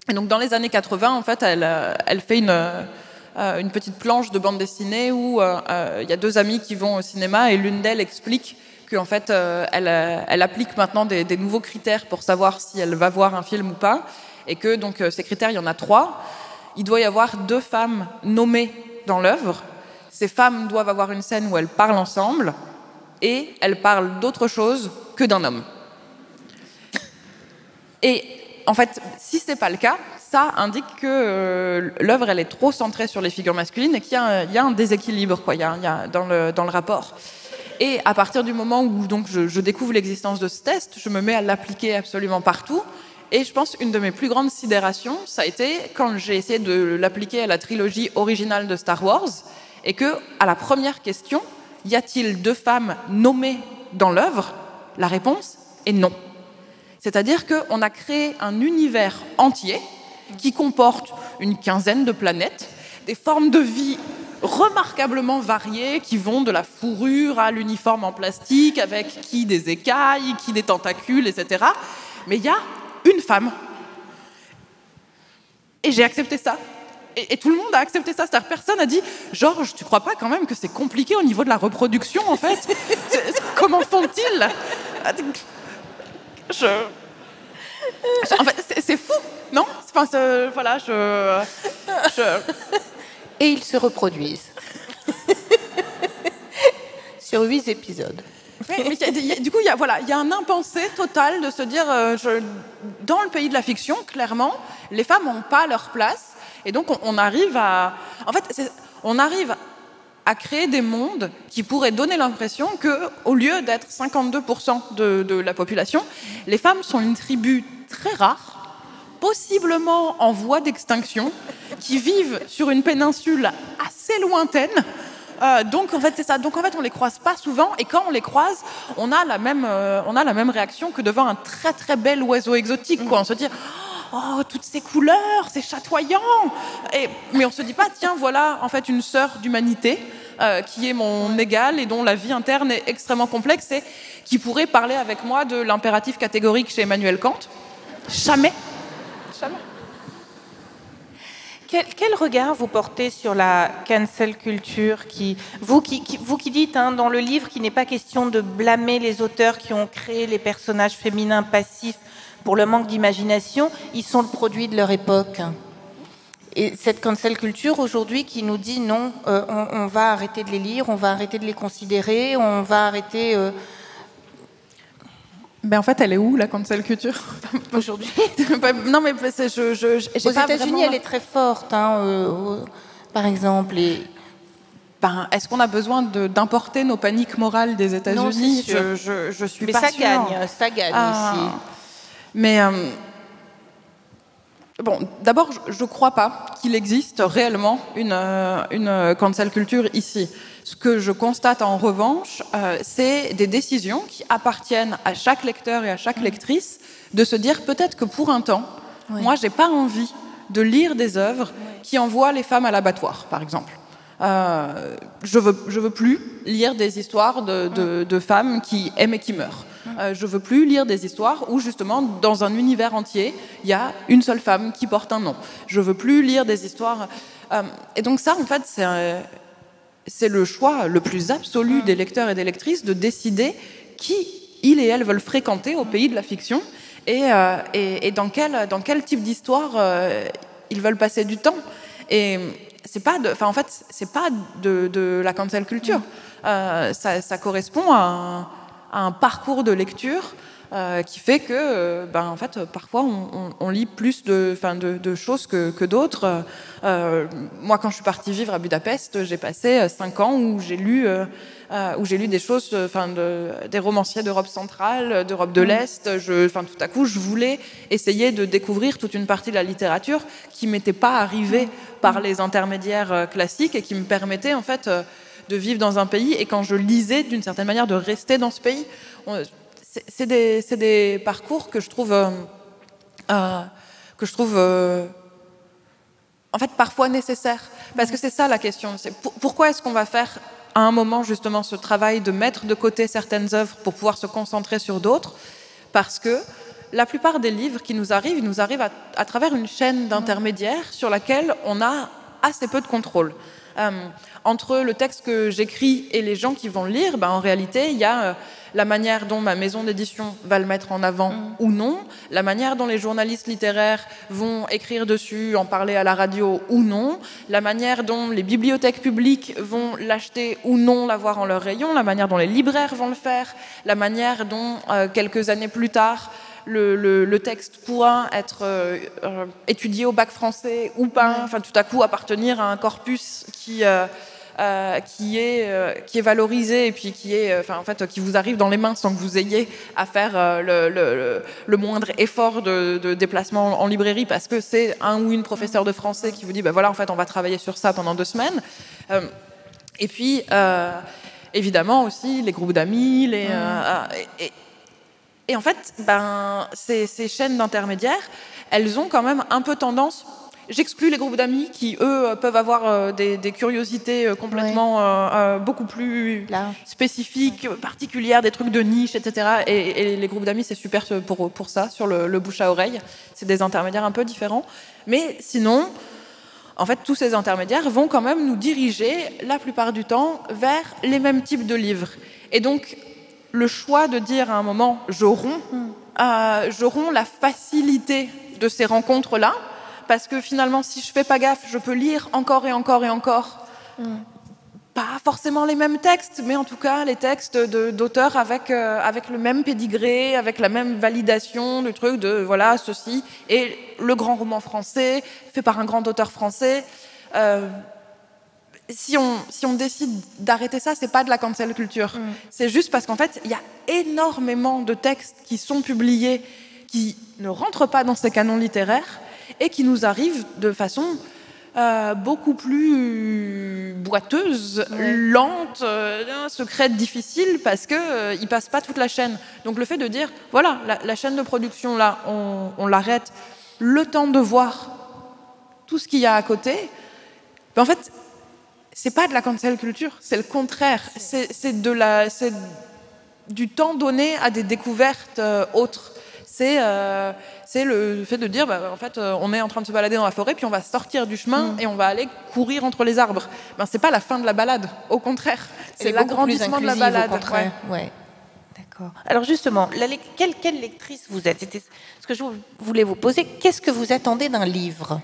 Et donc dans les années 80, en fait, elle fait une petite planche de bande dessinée où il y a deux amies qui vont au cinéma et l'une d'elles explique qu'en fait elle applique maintenant des nouveaux critères pour savoir si elle va voir un film ou pas, et que donc ces critères, il y en a 3. Il doit y avoir 2 femmes nommées dans l'œuvre. ces femmes doivent avoir une scène où elles parlent ensemble et elles parlent d'autre chose que d'un homme. Et en fait, si ce n'est pas le cas, ça indique que l'œuvre elle est trop centrée sur les figures masculines et qu'il y a un déséquilibre dans le rapport. Et à partir du moment où donc, je découvre l'existence de ce test, je me mets à l'appliquer absolument partout. Et je pense une de mes plus grandes sidérations, ça a été quand j'ai essayé de l'appliquer à la trilogie originale de Star Wars, et que, à la première question, y a-t-il 2 femmes nommées dans l'œuvre? La réponse est non. C'est-à-dire qu'on a créé un univers entier qui comporte une quinzaine de planètes, des formes de vie remarquablement variées qui vont de la fourrure à l'uniforme en plastique, avec qui des écailles, qui des tentacules, etc. Mais il y a une femme. Et j'ai accepté ça. Et tout le monde a accepté ça. C'est-à-dire personne n'a dit « Georges, tu crois pas quand même que c'est compliqué au niveau de la reproduction, en fait? Comment font-ils » En fait, c'est fou, non? Enfin, voilà, Et ils se reproduisent. Sur 8 épisodes. Mais du coup, il y a un impensé total de se dire, dans le pays de la fiction, clairement, les femmes n'ont pas leur place. Et donc, on arrive à... En fait, on arrive à créer des mondes qui pourraient donner l'impression qu'au lieu d'être 52% de la population, les femmes sont une tribu très rare, possiblement en voie d'extinction, qui vivent sur une péninsule assez lointaine. Donc en fait c'est ça. Donc en fait on les croise pas souvent, et quand on les croise, on a la même réaction que devant un très très bel oiseau exotique, quoi. On se dit oh toutes ces couleurs, c'est chatoyant. Mais on se dit pas tiens voilà en fait une sœur d'humanité qui est mon égale et dont la vie interne est extrêmement complexe et qui pourrait parler avec moi de l'impératif catégorique chez Emmanuel Kant. Jamais. Quel regard vous portez sur la cancel culture vous qui dites dans le livre qu'il n'est pas question de blâmer les auteurs qui ont créé les personnages féminins passifs pour le manque d'imagination, ils sont le produit de leur époque. Et cette cancel culture aujourd'hui qui nous dit non, on va arrêter de les lire, on va arrêter de les considérer, on va arrêter... Ben en fait, elle est où la cancel culture aujourd'hui? Non, mais aux États-Unis, elle est très forte, par exemple. Est-ce qu'on a besoin d'importer nos paniques morales des États-Unis? Non, je suis mais pas sûre. Ça gagne ici. Mais bon, d'abord, je ne crois pas qu'il existe réellement une cancel culture ici. Ce que je constate en revanche, c'est des décisions qui appartiennent à chaque lecteur et à chaque lectrice de se dire peut-être que pour un temps, moi, j'ai pas envie de lire des œuvres qui envoient les femmes à l'abattoir, par exemple. Je veux plus lire des histoires de femmes qui aiment et qui meurent. Je veux plus lire des histoires où justement dans un univers entier il y a une seule femme qui porte un nom. Je veux plus lire des histoires et donc ça en fait c'est le choix le plus absolu des lecteurs et des lectrices de décider qui ils et elles veulent fréquenter au pays de la fiction et dans quel type d'histoire ils veulent passer du temps. Et c'est pas de la cancel culture. Ça correspond à un parcours de lecture qui fait que, en fait, parfois on lit plus de choses que d'autres. Moi, quand je suis partie vivre à Budapest, j'ai passé 5 ans où j'ai lu des choses, des romanciers d'Europe centrale, d'Europe de l'Est. Tout à coup, je voulais essayer de découvrir toute une partie de la littérature qui m'était pas arrivée par les intermédiaires classiques et qui me permettait en fait de vivre dans un pays. Et quand je lisais, d'une certaine manière, de rester dans ce pays. C'est des parcours que je trouve en fait parfois nécessaires, parce que c'est ça la question. C'est pourquoi est-ce qu'on va faire à un moment justement ce travail de mettre de côté certaines œuvres pour pouvoir se concentrer sur d'autres? Parce que la plupart des livres qui nous arrivent, ils nous arrivent à travers une chaîne d'intermédiaires sur laquelle on a assez peu de contrôle. Entre le texte que j'écris et les gens qui vont le lire, en réalité, il y a la manière dont ma maison d'édition va le mettre en avant ou non, la manière dont les journalistes littéraires vont écrire dessus, en parler à la radio ou non, la manière dont les bibliothèques publiques vont l'acheter ou non, l'avoir en leur rayon, la manière dont les libraires vont le faire, la manière dont, quelques années plus tard, le texte pourra être étudié au bac français ou pas, enfin tout à coup appartenir à un corpus qui est valorisé et puis qui vous arrive dans les mains sans que vous ayez à faire le moindre effort de déplacement en librairie parce que c'est un ou une professeure de français qui vous dit voilà, en fait, on va travailler sur ça pendant 2 semaines. Et puis, évidemment aussi, les groupes d'amis, et en fait, ces chaînes d'intermédiaires, elles ont quand même un peu tendance... J'exclus les groupes d'amis qui, eux, peuvent avoir des curiosités complètement beaucoup plus spécifiques, particulières, des trucs de niche, etc. Et les groupes d'amis, c'est super pour ça, sur le bouche à oreille. C'est des intermédiaires un peu différents. Mais sinon, en fait, tous ces intermédiaires vont quand même nous diriger, la plupart du temps, vers les mêmes types de livres. Et donc, le choix de dire à un moment « je romps la facilité de ces rencontres-là », parce que finalement, si je fais pas gaffe, je peux lire encore et encore et encore. Pas forcément les mêmes textes, mais en tout cas les textes d'auteurs avec le même pédigré, avec la même validation du truc de voilà, ceci est le grand roman français, fait par un grand auteur français. Si on décide d'arrêter ça, c'est pas de la cancel culture. C'est juste parce qu'en fait, il y a énormément de textes qui sont publiés qui ne rentrent pas dans ces canons littéraires et qui nous arrivent de façon beaucoup plus boiteuse, lente, secrète, difficile, parce qu'ils ne passent pas toute la chaîne. Donc le fait de dire, voilà, la chaîne de production, là, on l'arrête, le temps de voir tout ce qu'il y a à côté, en fait, c'est pas de la cancel culture, c'est le contraire. C'est du temps donné à des découvertes autres. C'est le fait de dire, en fait, on est en train de se balader dans la forêt, puis on va sortir du chemin et on va aller courir entre les arbres. C'est pas la fin de la balade, au contraire. C'est l'agrandissement de la balade. Au contraire. Ouais. D'accord. Alors justement, quelle lectrice vous êtes? C'était ce que je voulais vous poser. Qu'est-ce que vous attendez d'un livre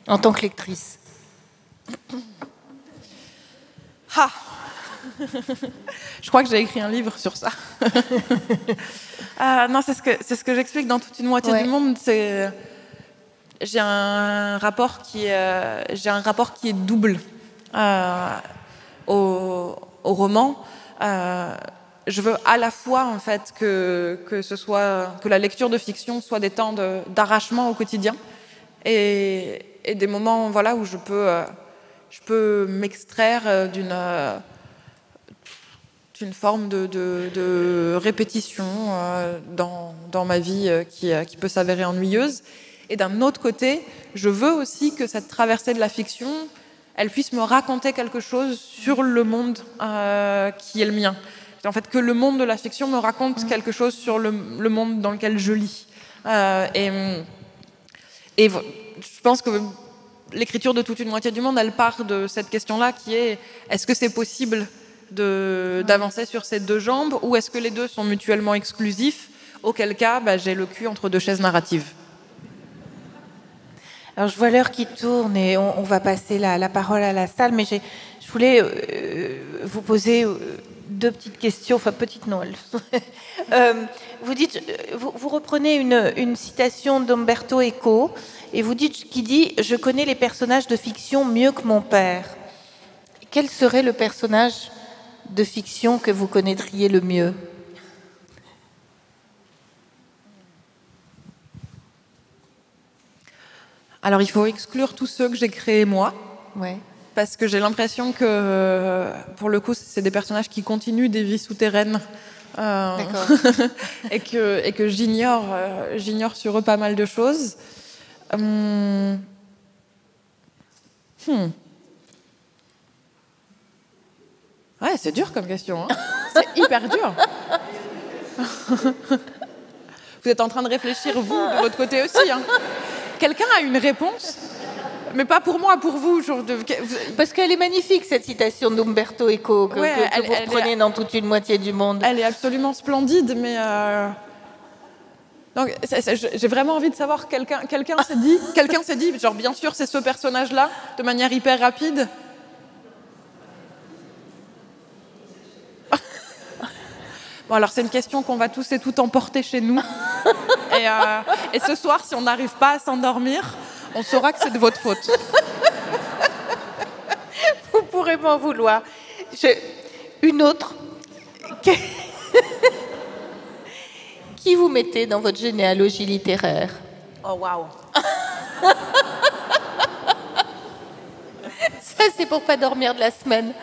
en tant que lectrice? Je crois que j'ai écrit un livre sur ça. Non, c'est ce que j'explique dans Toute une moitié du monde. J'ai un rapport qui est double au roman. Je veux à la fois en fait que la lecture de fiction soit des temps d'arrachement au quotidien et des moments où je peux m'extraire d'une forme de répétition dans ma vie qui peut s'avérer ennuyeuse. Et d'un autre côté, je veux aussi que cette traversée de la fiction, elle puisse me raconter quelque chose sur le monde qui est le mien. En fait, que le monde de la fiction me raconte quelque chose sur le monde dans lequel je lis. Et je pense que l'écriture de Toute une moitié du monde, elle part de cette question-là qui est, est-ce que c'est possible d'avancer sur ces deux jambes ou est-ce que les deux sont mutuellement exclusifs, auquel cas j'ai le cul entre deux chaises narratives. Alors je vois l'heure qui tourne et on va passer la parole à la salle, mais je voulais vous poser 2 petites questions, enfin petites non. Vous dites, vous reprenez une citation d'Umberto Eco et vous dites qui dit « Je connais les personnages de fiction mieux que mon père ». Quel serait le personnage de fiction que vous connaîtriez le mieux? Alors, il faut exclure tous ceux que j'ai créés moi. Ouais. Parce que j'ai l'impression que, pour le coup, c'est des personnages qui continuent des vies souterraines. D'accord. et que j'ignore sur eux pas mal de choses. Ouais, c'est dur comme question. Hein. C'est hyper dur. Vous êtes en train de réfléchir, vous, de votre côté aussi. Hein. Quelqu'un a une réponse? Mais pas pour moi, pour vous. Parce qu'elle est magnifique, cette citation d'Umberto Eco, que vous reprenez dans toute une moitié du monde. Elle est absolument splendide, mais... Donc, j'ai vraiment envie de savoir, quelqu'un s'est dit, genre, bien sûr, c'est ce personnage-là, de manière hyper rapide. Bon, alors c'est une question qu'on va tous et toutes emporter chez nous. Et ce soir, si on n'arrive pas à s'endormir, on saura que c'est de votre faute. Vous pourrez m'en vouloir. Une autre. Qui vous mettez dans votre généalogie littéraire? Oh, waouh. Ça, c'est pour pas dormir de la semaine.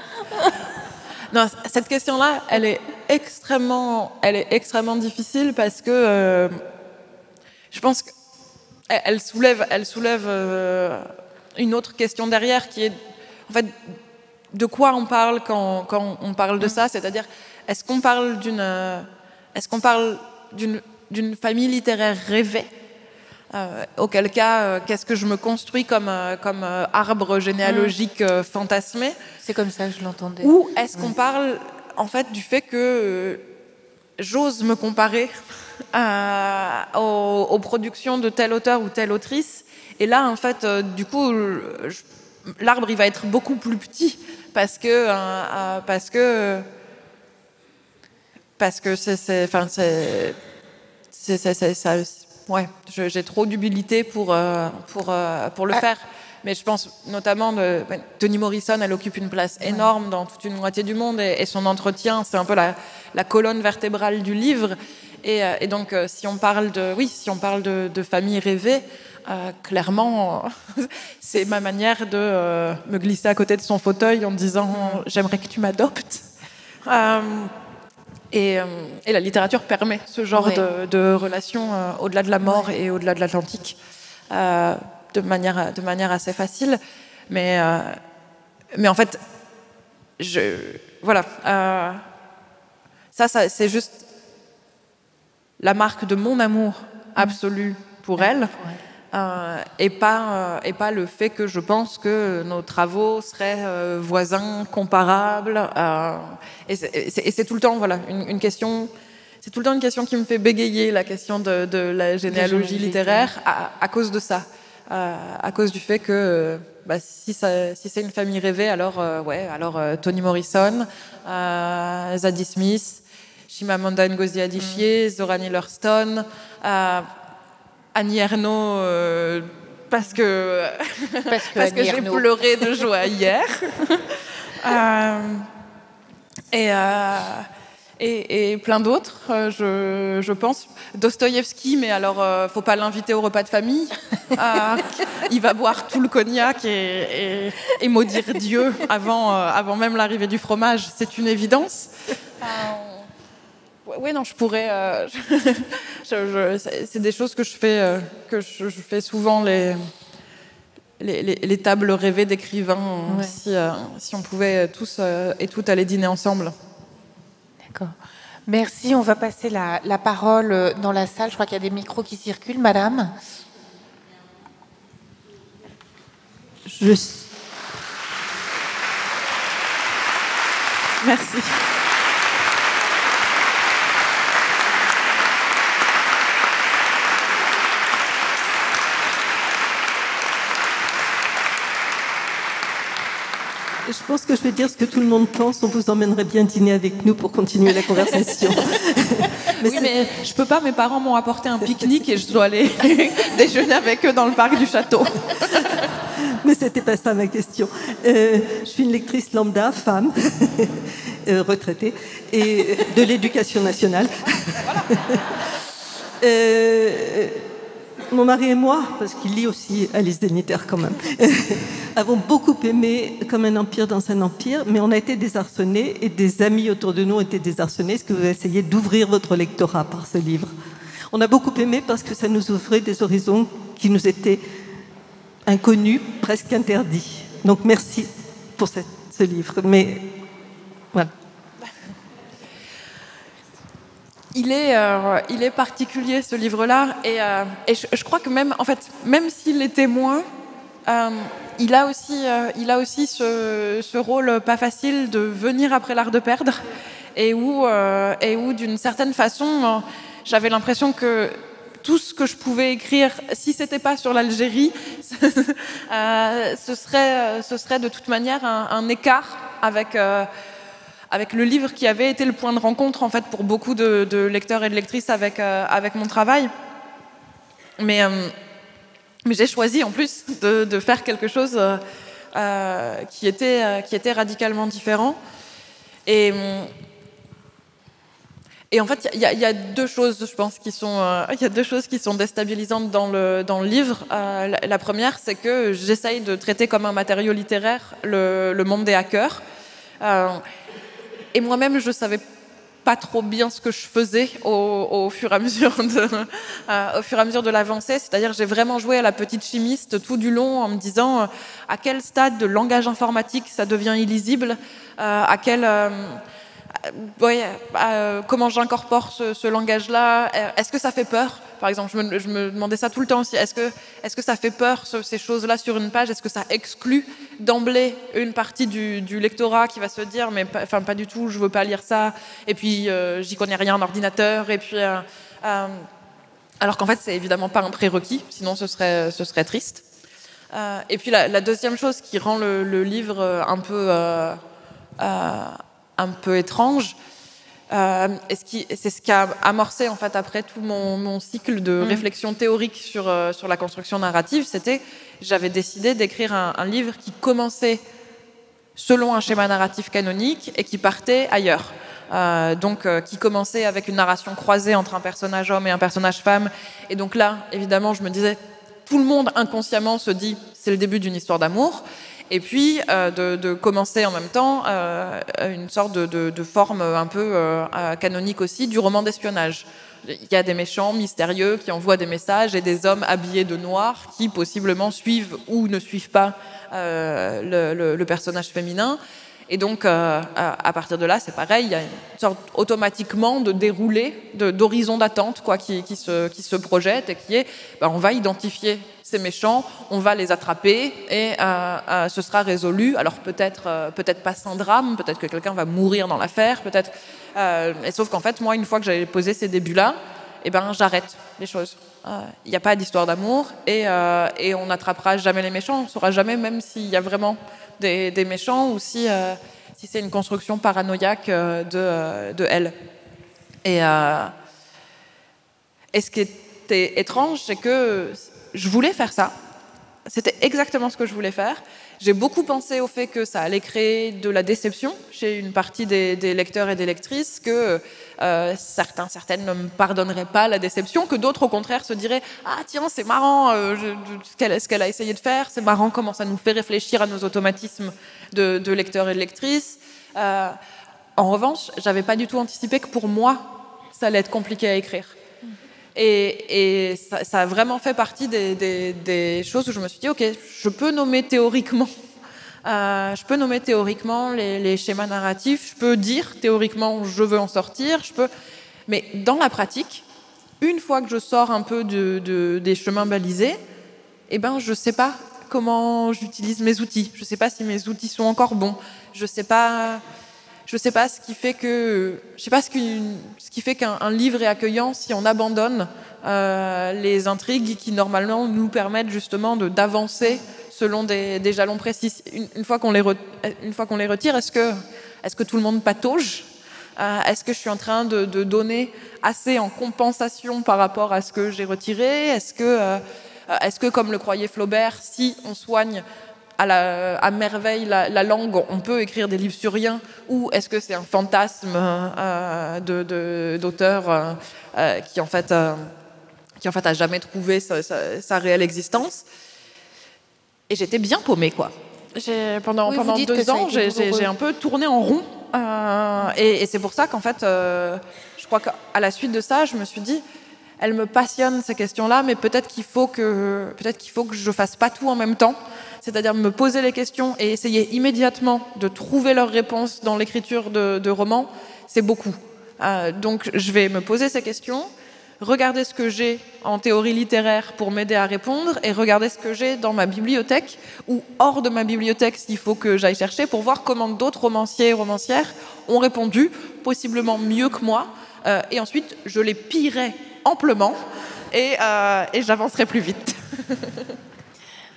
Non, cette question-là, elle est extrêmement difficile parce que je pense qu'elle soulève une autre question derrière qui est, en fait, de quoi on parle quand on parle de ça, c'est-à-dire, est-ce qu'on parle d'une famille littéraire rêvée, auquel cas, qu'est-ce que je me construis comme arbre généalogique fantasmé? C'est comme ça que je l'entendais. Ou est-ce qu'on parle, en fait, du fait que j'ose me comparer aux productions de tel auteur ou telle autrice, et là, en fait, du coup, l'arbre, il va être beaucoup plus petit, parce que j'ai trop d'humilité pour le faire. Mais je pense notamment Toni Morrison, elle occupe une place énorme dans toute une moitié du monde, et son entretien, c'est un peu la colonne vertébrale du livre. Et donc, si on parle de famille rêvée, clairement, c'est ma manière de me glisser à côté de son fauteuil en disant « j'aimerais que tu m'adoptes ». Et la littérature permet ce genre de relation au-delà de la mort et au-delà de l'Atlantique, de manière assez facile. Mais en fait, ça c'est juste la marque de mon amour absolu pour elle. Et pas le fait que je pense que nos travaux seraient voisins, comparables. Et c'est tout le temps une question. C'est tout le temps une question qui me fait bégayer, la question de la généalogie littéraire, à cause de ça, à cause du fait que si c'est une famille rêvée, alors Toni Morrison, Zadie Smith, Chimamanda Ngozi Adichie, Zora Neale Hurston. Annie Ernaux, parce que j'ai pleuré de joie hier. Et plein d'autres, je pense. Dostoïevski, mais alors, faut pas l'inviter au repas de famille. Il va boire tout le cognac et maudire Dieu avant même l'arrivée du fromage. C'est une évidence. Oui, non, je pourrais. C'est des choses que je fais souvent, les tables rêvées d'écrivains, si on pouvait tous et toutes aller dîner ensemble. D'accord. Merci. On va passer la parole dans la salle. Je crois qu'il y a des micros qui circulent, madame. Merci. Je pense que je vais dire ce que tout le monde pense. On vous emmènerait bien dîner avec nous pour continuer la conversation. mais je peux pas. Mes parents m'ont apporté un pique-nique et je dois aller déjeuner avec eux dans le parc du château. Mais c'était pas ça ma question. Je suis une lectrice lambda, femme, retraitée, et de l'éducation nationale. Mon mari et moi, parce qu'il lit aussi Alice Deniter quand même, avons beaucoup aimé Comme un empire dans un empire, mais on a été désarçonnés et des amis autour de nous ont été désarçonnés. Est-ce que vous essayez d'ouvrir votre lectorat par ce livre? On a beaucoup aimé parce que ça nous ouvrait des horizons qui nous étaient inconnus, presque interdits. Donc merci pour ce livre. Mais voilà. Il est particulier, ce livre-là, et je crois que même s'il l'était moins, il a aussi ce rôle pas facile de venir après l'art de perdre, et où d'une certaine façon, j'avais l'impression que tout ce que je pouvais écrire, si c'était pas sur l'Algérie, ce serait de toute manière un écart avec le livre qui avait été le point de rencontre en fait pour beaucoup de lecteurs et de lectrices avec mon travail. Mais j'ai choisi en plus de faire quelque chose qui était radicalement différent. Et en fait, il y a deux choses, je pense, qui sont déstabilisantes dans le livre. La première, c'est que j'essaye de traiter comme un matériau littéraire le monde des hackers. Et moi-même, je savais pas trop bien ce que je faisais au fur et à mesure de l'avancée. C'est-à-dire, j'ai vraiment joué à la petite chimiste tout du long en me disant à quel stade de langage informatique ça devient illisible, comment j'incorpore ce langage-là. Est-ce que ça fait peur? Par exemple, je me demandais ça tout le temps aussi. Est-ce que ça fait peur, ces choses-là sur une page? Est-ce que ça exclut d'emblée une partie du lectorat qui va se dire mais pas du tout, je veux pas lire ça, et puis j'y connais rien en ordinateur, et puis alors qu'en fait c'est évidemment pas un prérequis, sinon ce serait triste. Et puis la deuxième chose qui rend le livre un peu étrange, c'est ce qui a amorcé en fait après tout mon cycle de réflexion théorique sur la construction narrative. J'avais décidé d'écrire un livre qui commençait selon un schéma narratif canonique et qui partait ailleurs. Qui commençait avec une narration croisée entre un personnage homme et un personnage femme. Et donc là, évidemment, je me disais, tout le monde inconsciemment se dit c'est le début d'une histoire d'amour. Et puis de commencer en même temps une sorte de forme un peu canonique aussi du roman d'espionnage. Il y a des méchants mystérieux qui envoient des messages et des hommes habillés de noir qui possiblement suivent ou ne suivent pas le personnage féminin. Et donc, à partir de là, c'est pareil, il y a une sorte automatiquement de déroulé, d'horizon d'attente qui se projette, et qui est, on va identifier ces méchants, on va les attraper, et ce sera résolu. Alors peut-être pas sans drame, peut-être que quelqu'un va mourir dans l'affaire, peut-être. Et sauf qu'en fait, moi, une fois que j'avais posé ces débuts-là, j'arrête les choses. Il n'y a pas d'histoire d'amour, et on n'attrapera jamais les méchants. On ne saura jamais, même s'il y a vraiment des méchants, ou si c'est une construction paranoïaque de elle. Et ce qui était étrange, c'est que je voulais faire ça. C'était exactement ce que je voulais faire. J'ai beaucoup pensé au fait que ça allait créer de la déception chez une partie des lecteurs et des lectrices, que certaines ne me pardonneraient pas la déception, que d'autres au contraire se diraient « Ah tiens, c'est marrant ce qu'elle a essayé de faire, c'est marrant comment ça nous fait réfléchir à nos automatismes de lecteurs et de lectrices ». En revanche, j'avais pas du tout anticipé que pour moi, ça allait être compliqué à écrire. Et ça a vraiment fait partie des choses où je me suis dit, ok, je peux nommer théoriquement les schémas narratifs, je peux dire théoriquement je veux en sortir, mais dans la pratique, une fois que je sors un peu des chemins balisés, je sais pas comment j'utilise mes outils, je sais pas si mes outils sont encore bons, je sais pas ce qui fait qu'un livre est accueillant si on abandonne les intrigues qui normalement nous permettent justement d'avancer selon des jalons précis. Une fois qu'on les retire, est-ce que tout le monde patauge? Est-ce que je suis en train de donner assez en compensation par rapport à ce que j'ai retiré? Est-ce que, comme le croyait Flaubert, si on soigne à merveille la langue, on peut écrire des livres sur rien, ou est-ce que c'est un fantasme d'auteur qui en fait a jamais trouvé sa réelle existence? Et j'étais bien paumée, quoi. Pendant 2 ans, j'ai un peu tourné en rond, et c'est pour ça qu'en fait, je crois qu'à la suite de ça, je me suis dit, elles me passionnent ces questions-là, mais peut-être qu'il faut que je fasse pas tout en même temps. C'est-à-dire me poser les questions et essayer immédiatement de trouver leurs réponses dans l'écriture de romans, c'est beaucoup. Donc je vais me poser ces questions, regarder ce que j'ai en théorie littéraire pour m'aider à répondre et regarder ce que j'ai dans ma bibliothèque ou hors de ma bibliothèque s'il faut que j'aille chercher pour voir comment d'autres romanciers et romancières ont répondu, possiblement mieux que moi. Et ensuite, je les pillerai amplement et j'avancerai plus vite.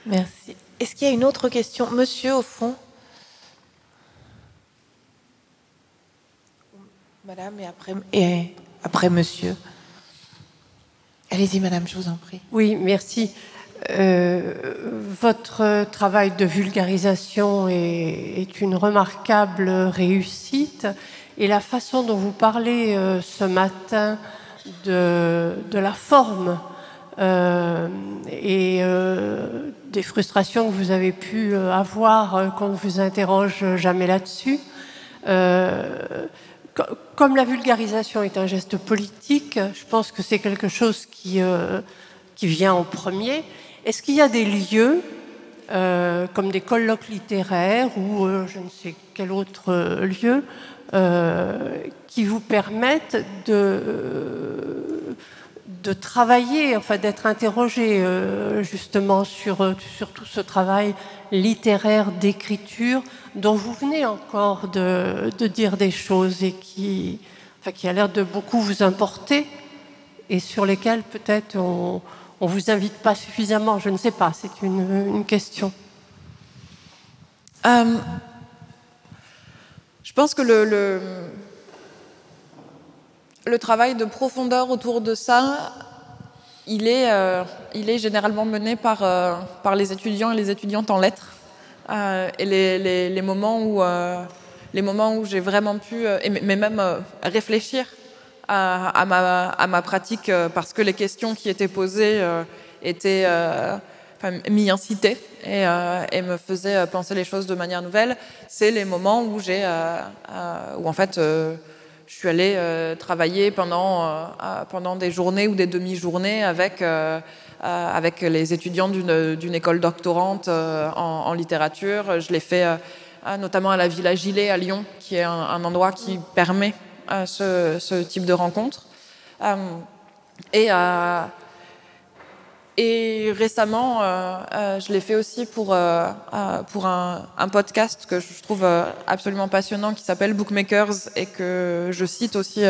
Merci. Est-ce qu'il y a une autre question? Monsieur, au fond. Madame, et après monsieur. Allez-y, madame, je vous en prie. Oui, merci. Votre travail de vulgarisation est une remarquable réussite. Et la façon dont vous parlez ce matin de la forme et des frustrations que vous avez pu avoir qu'on ne vous interroge jamais là-dessus, comme la vulgarisation est un geste politique, je pense que c'est quelque chose qui vient en premier. Est-ce qu'il y a des lieux, comme des colloques littéraires ou je ne sais quel autre lieu, qui vous permettent de travailler, enfin d'être interrogé justement sur tout ce travail littéraire d'écriture dont vous venez encore de dire des choses et qui a l'air de beaucoup vous importer et sur lesquels peut-être on vous invite pas suffisamment, je ne sais pas, c'est une question. Je pense que le travail de profondeur autour de ça, il est généralement mené par les étudiants et les étudiantes en lettres. Et les moments où j'ai vraiment pu, mais même réfléchir à ma pratique, parce que les questions qui étaient posées m'y incitaient et me faisaient penser les choses de manière nouvelle, c'est les moments où en fait je suis allée travailler pendant des journées ou des demi-journées avec les étudiants d'une école doctorante en littérature. Je l'ai fait notamment à la Villa Gilet à Lyon, qui est un endroit qui permet ce type de rencontre. Et récemment, je l'ai fait aussi pour un podcast que je trouve absolument passionnant qui s'appelle Bookmakers et que je cite aussi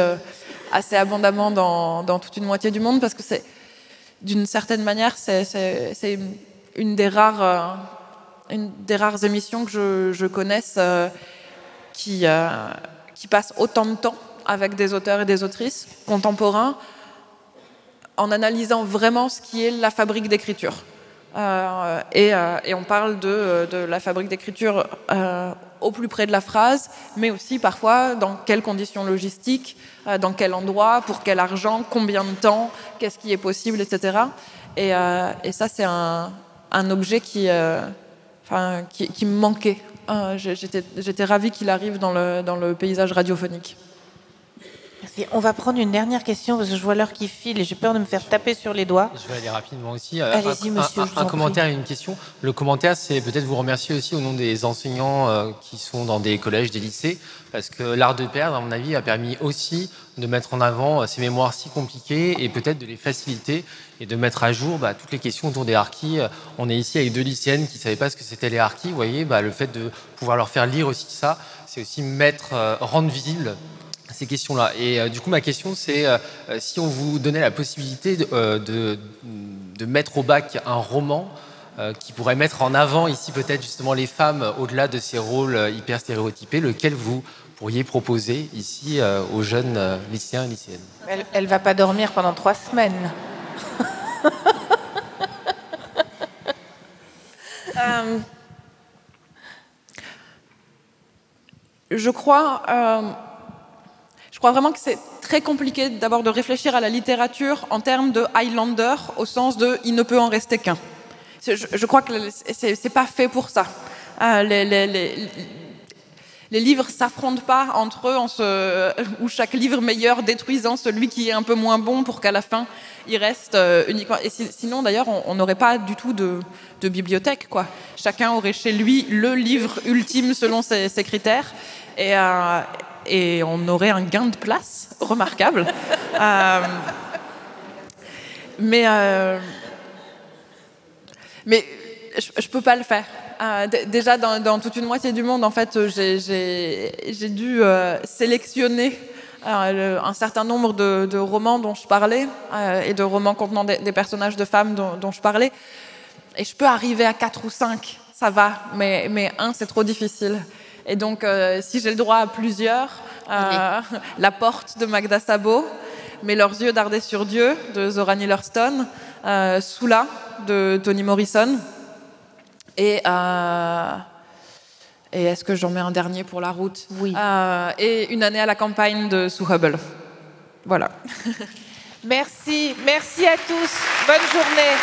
assez abondamment dans toute une moitié du monde parce que c'est, d'une certaine manière, c'est une des rares émissions que je connaisse qui passe autant de temps avec des auteurs et des autrices contemporains en analysant vraiment ce qui est la fabrique d'écriture. Et on parle de la fabrique d'écriture au plus près de la phrase, mais aussi parfois dans quelles conditions logistiques, dans quel endroit, pour quel argent, combien de temps, qu'est-ce qui est possible, etc. Et ça, c'est un objet qui me manquait. J'étais ravie qu'il arrive dans le paysage radiophonique. Merci. On va prendre une dernière question parce que je vois l'heure qui file et j'ai peur de me faire taper sur les doigts. Je vais aller rapidement aussi. Allez-y, monsieur. Un commentaire et une question. Le commentaire, c'est peut-être vous remercier aussi au nom des enseignants qui sont dans des collèges, des lycées, parce que l'art de perdre, à mon avis, a permis aussi de mettre en avant ces mémoires si compliquées et peut-être de les faciliter et de mettre à jour toutes les questions autour des harkis. On est ici avec 2 lycéennes qui ne savaient pas ce que c'était les harkis. Vous voyez, le fait de pouvoir leur faire lire aussi ça, c'est aussi rendre visible ces questions-là. Et du coup, ma question, c'est si on vous donnait la possibilité de mettre au bac un roman qui pourrait mettre en avant ici peut-être justement les femmes au-delà de ces rôles hyper stéréotypés, lequel vous pourriez proposer ici aux jeunes lycéens et lycéennes? Elle va pas dormir pendant 3 semaines. Je crois vraiment que c'est très compliqué d'abord de réfléchir à la littérature en termes de Highlander, au sens de « il ne peut en rester qu'un ». Je crois que c'est pas fait pour ça. Les livres s'affrontent pas entre eux, où chaque livre meilleur détruisant celui qui est un peu moins bon pour qu'à la fin il reste uniquement. Et sinon d'ailleurs on n'aurait pas du tout de bibliothèque, quoi. Chacun aurait chez lui le livre ultime selon ses critères et on aurait un gain de place remarquable. Mais je peux pas le faire. Déjà, dans toute une moitié du monde, en fait, j'ai dû sélectionner un certain nombre de romans dont je parlais et de romans contenant des personnages de femmes dont je parlais. Et je peux arriver à 4 ou 5, ça va, mais 1, c'est trop difficile. Et donc, si j'ai le droit à plusieurs, La Porte de Magda Sabo, Mais leurs yeux dardaient sur Dieu de Zora Neale Hurston, Sula de Toni Morrison, et est-ce que j'en mets un dernier pour la route? Oui. Et Une année à la campagne de Sue Hubble. Voilà. Merci à tous. Bonne journée.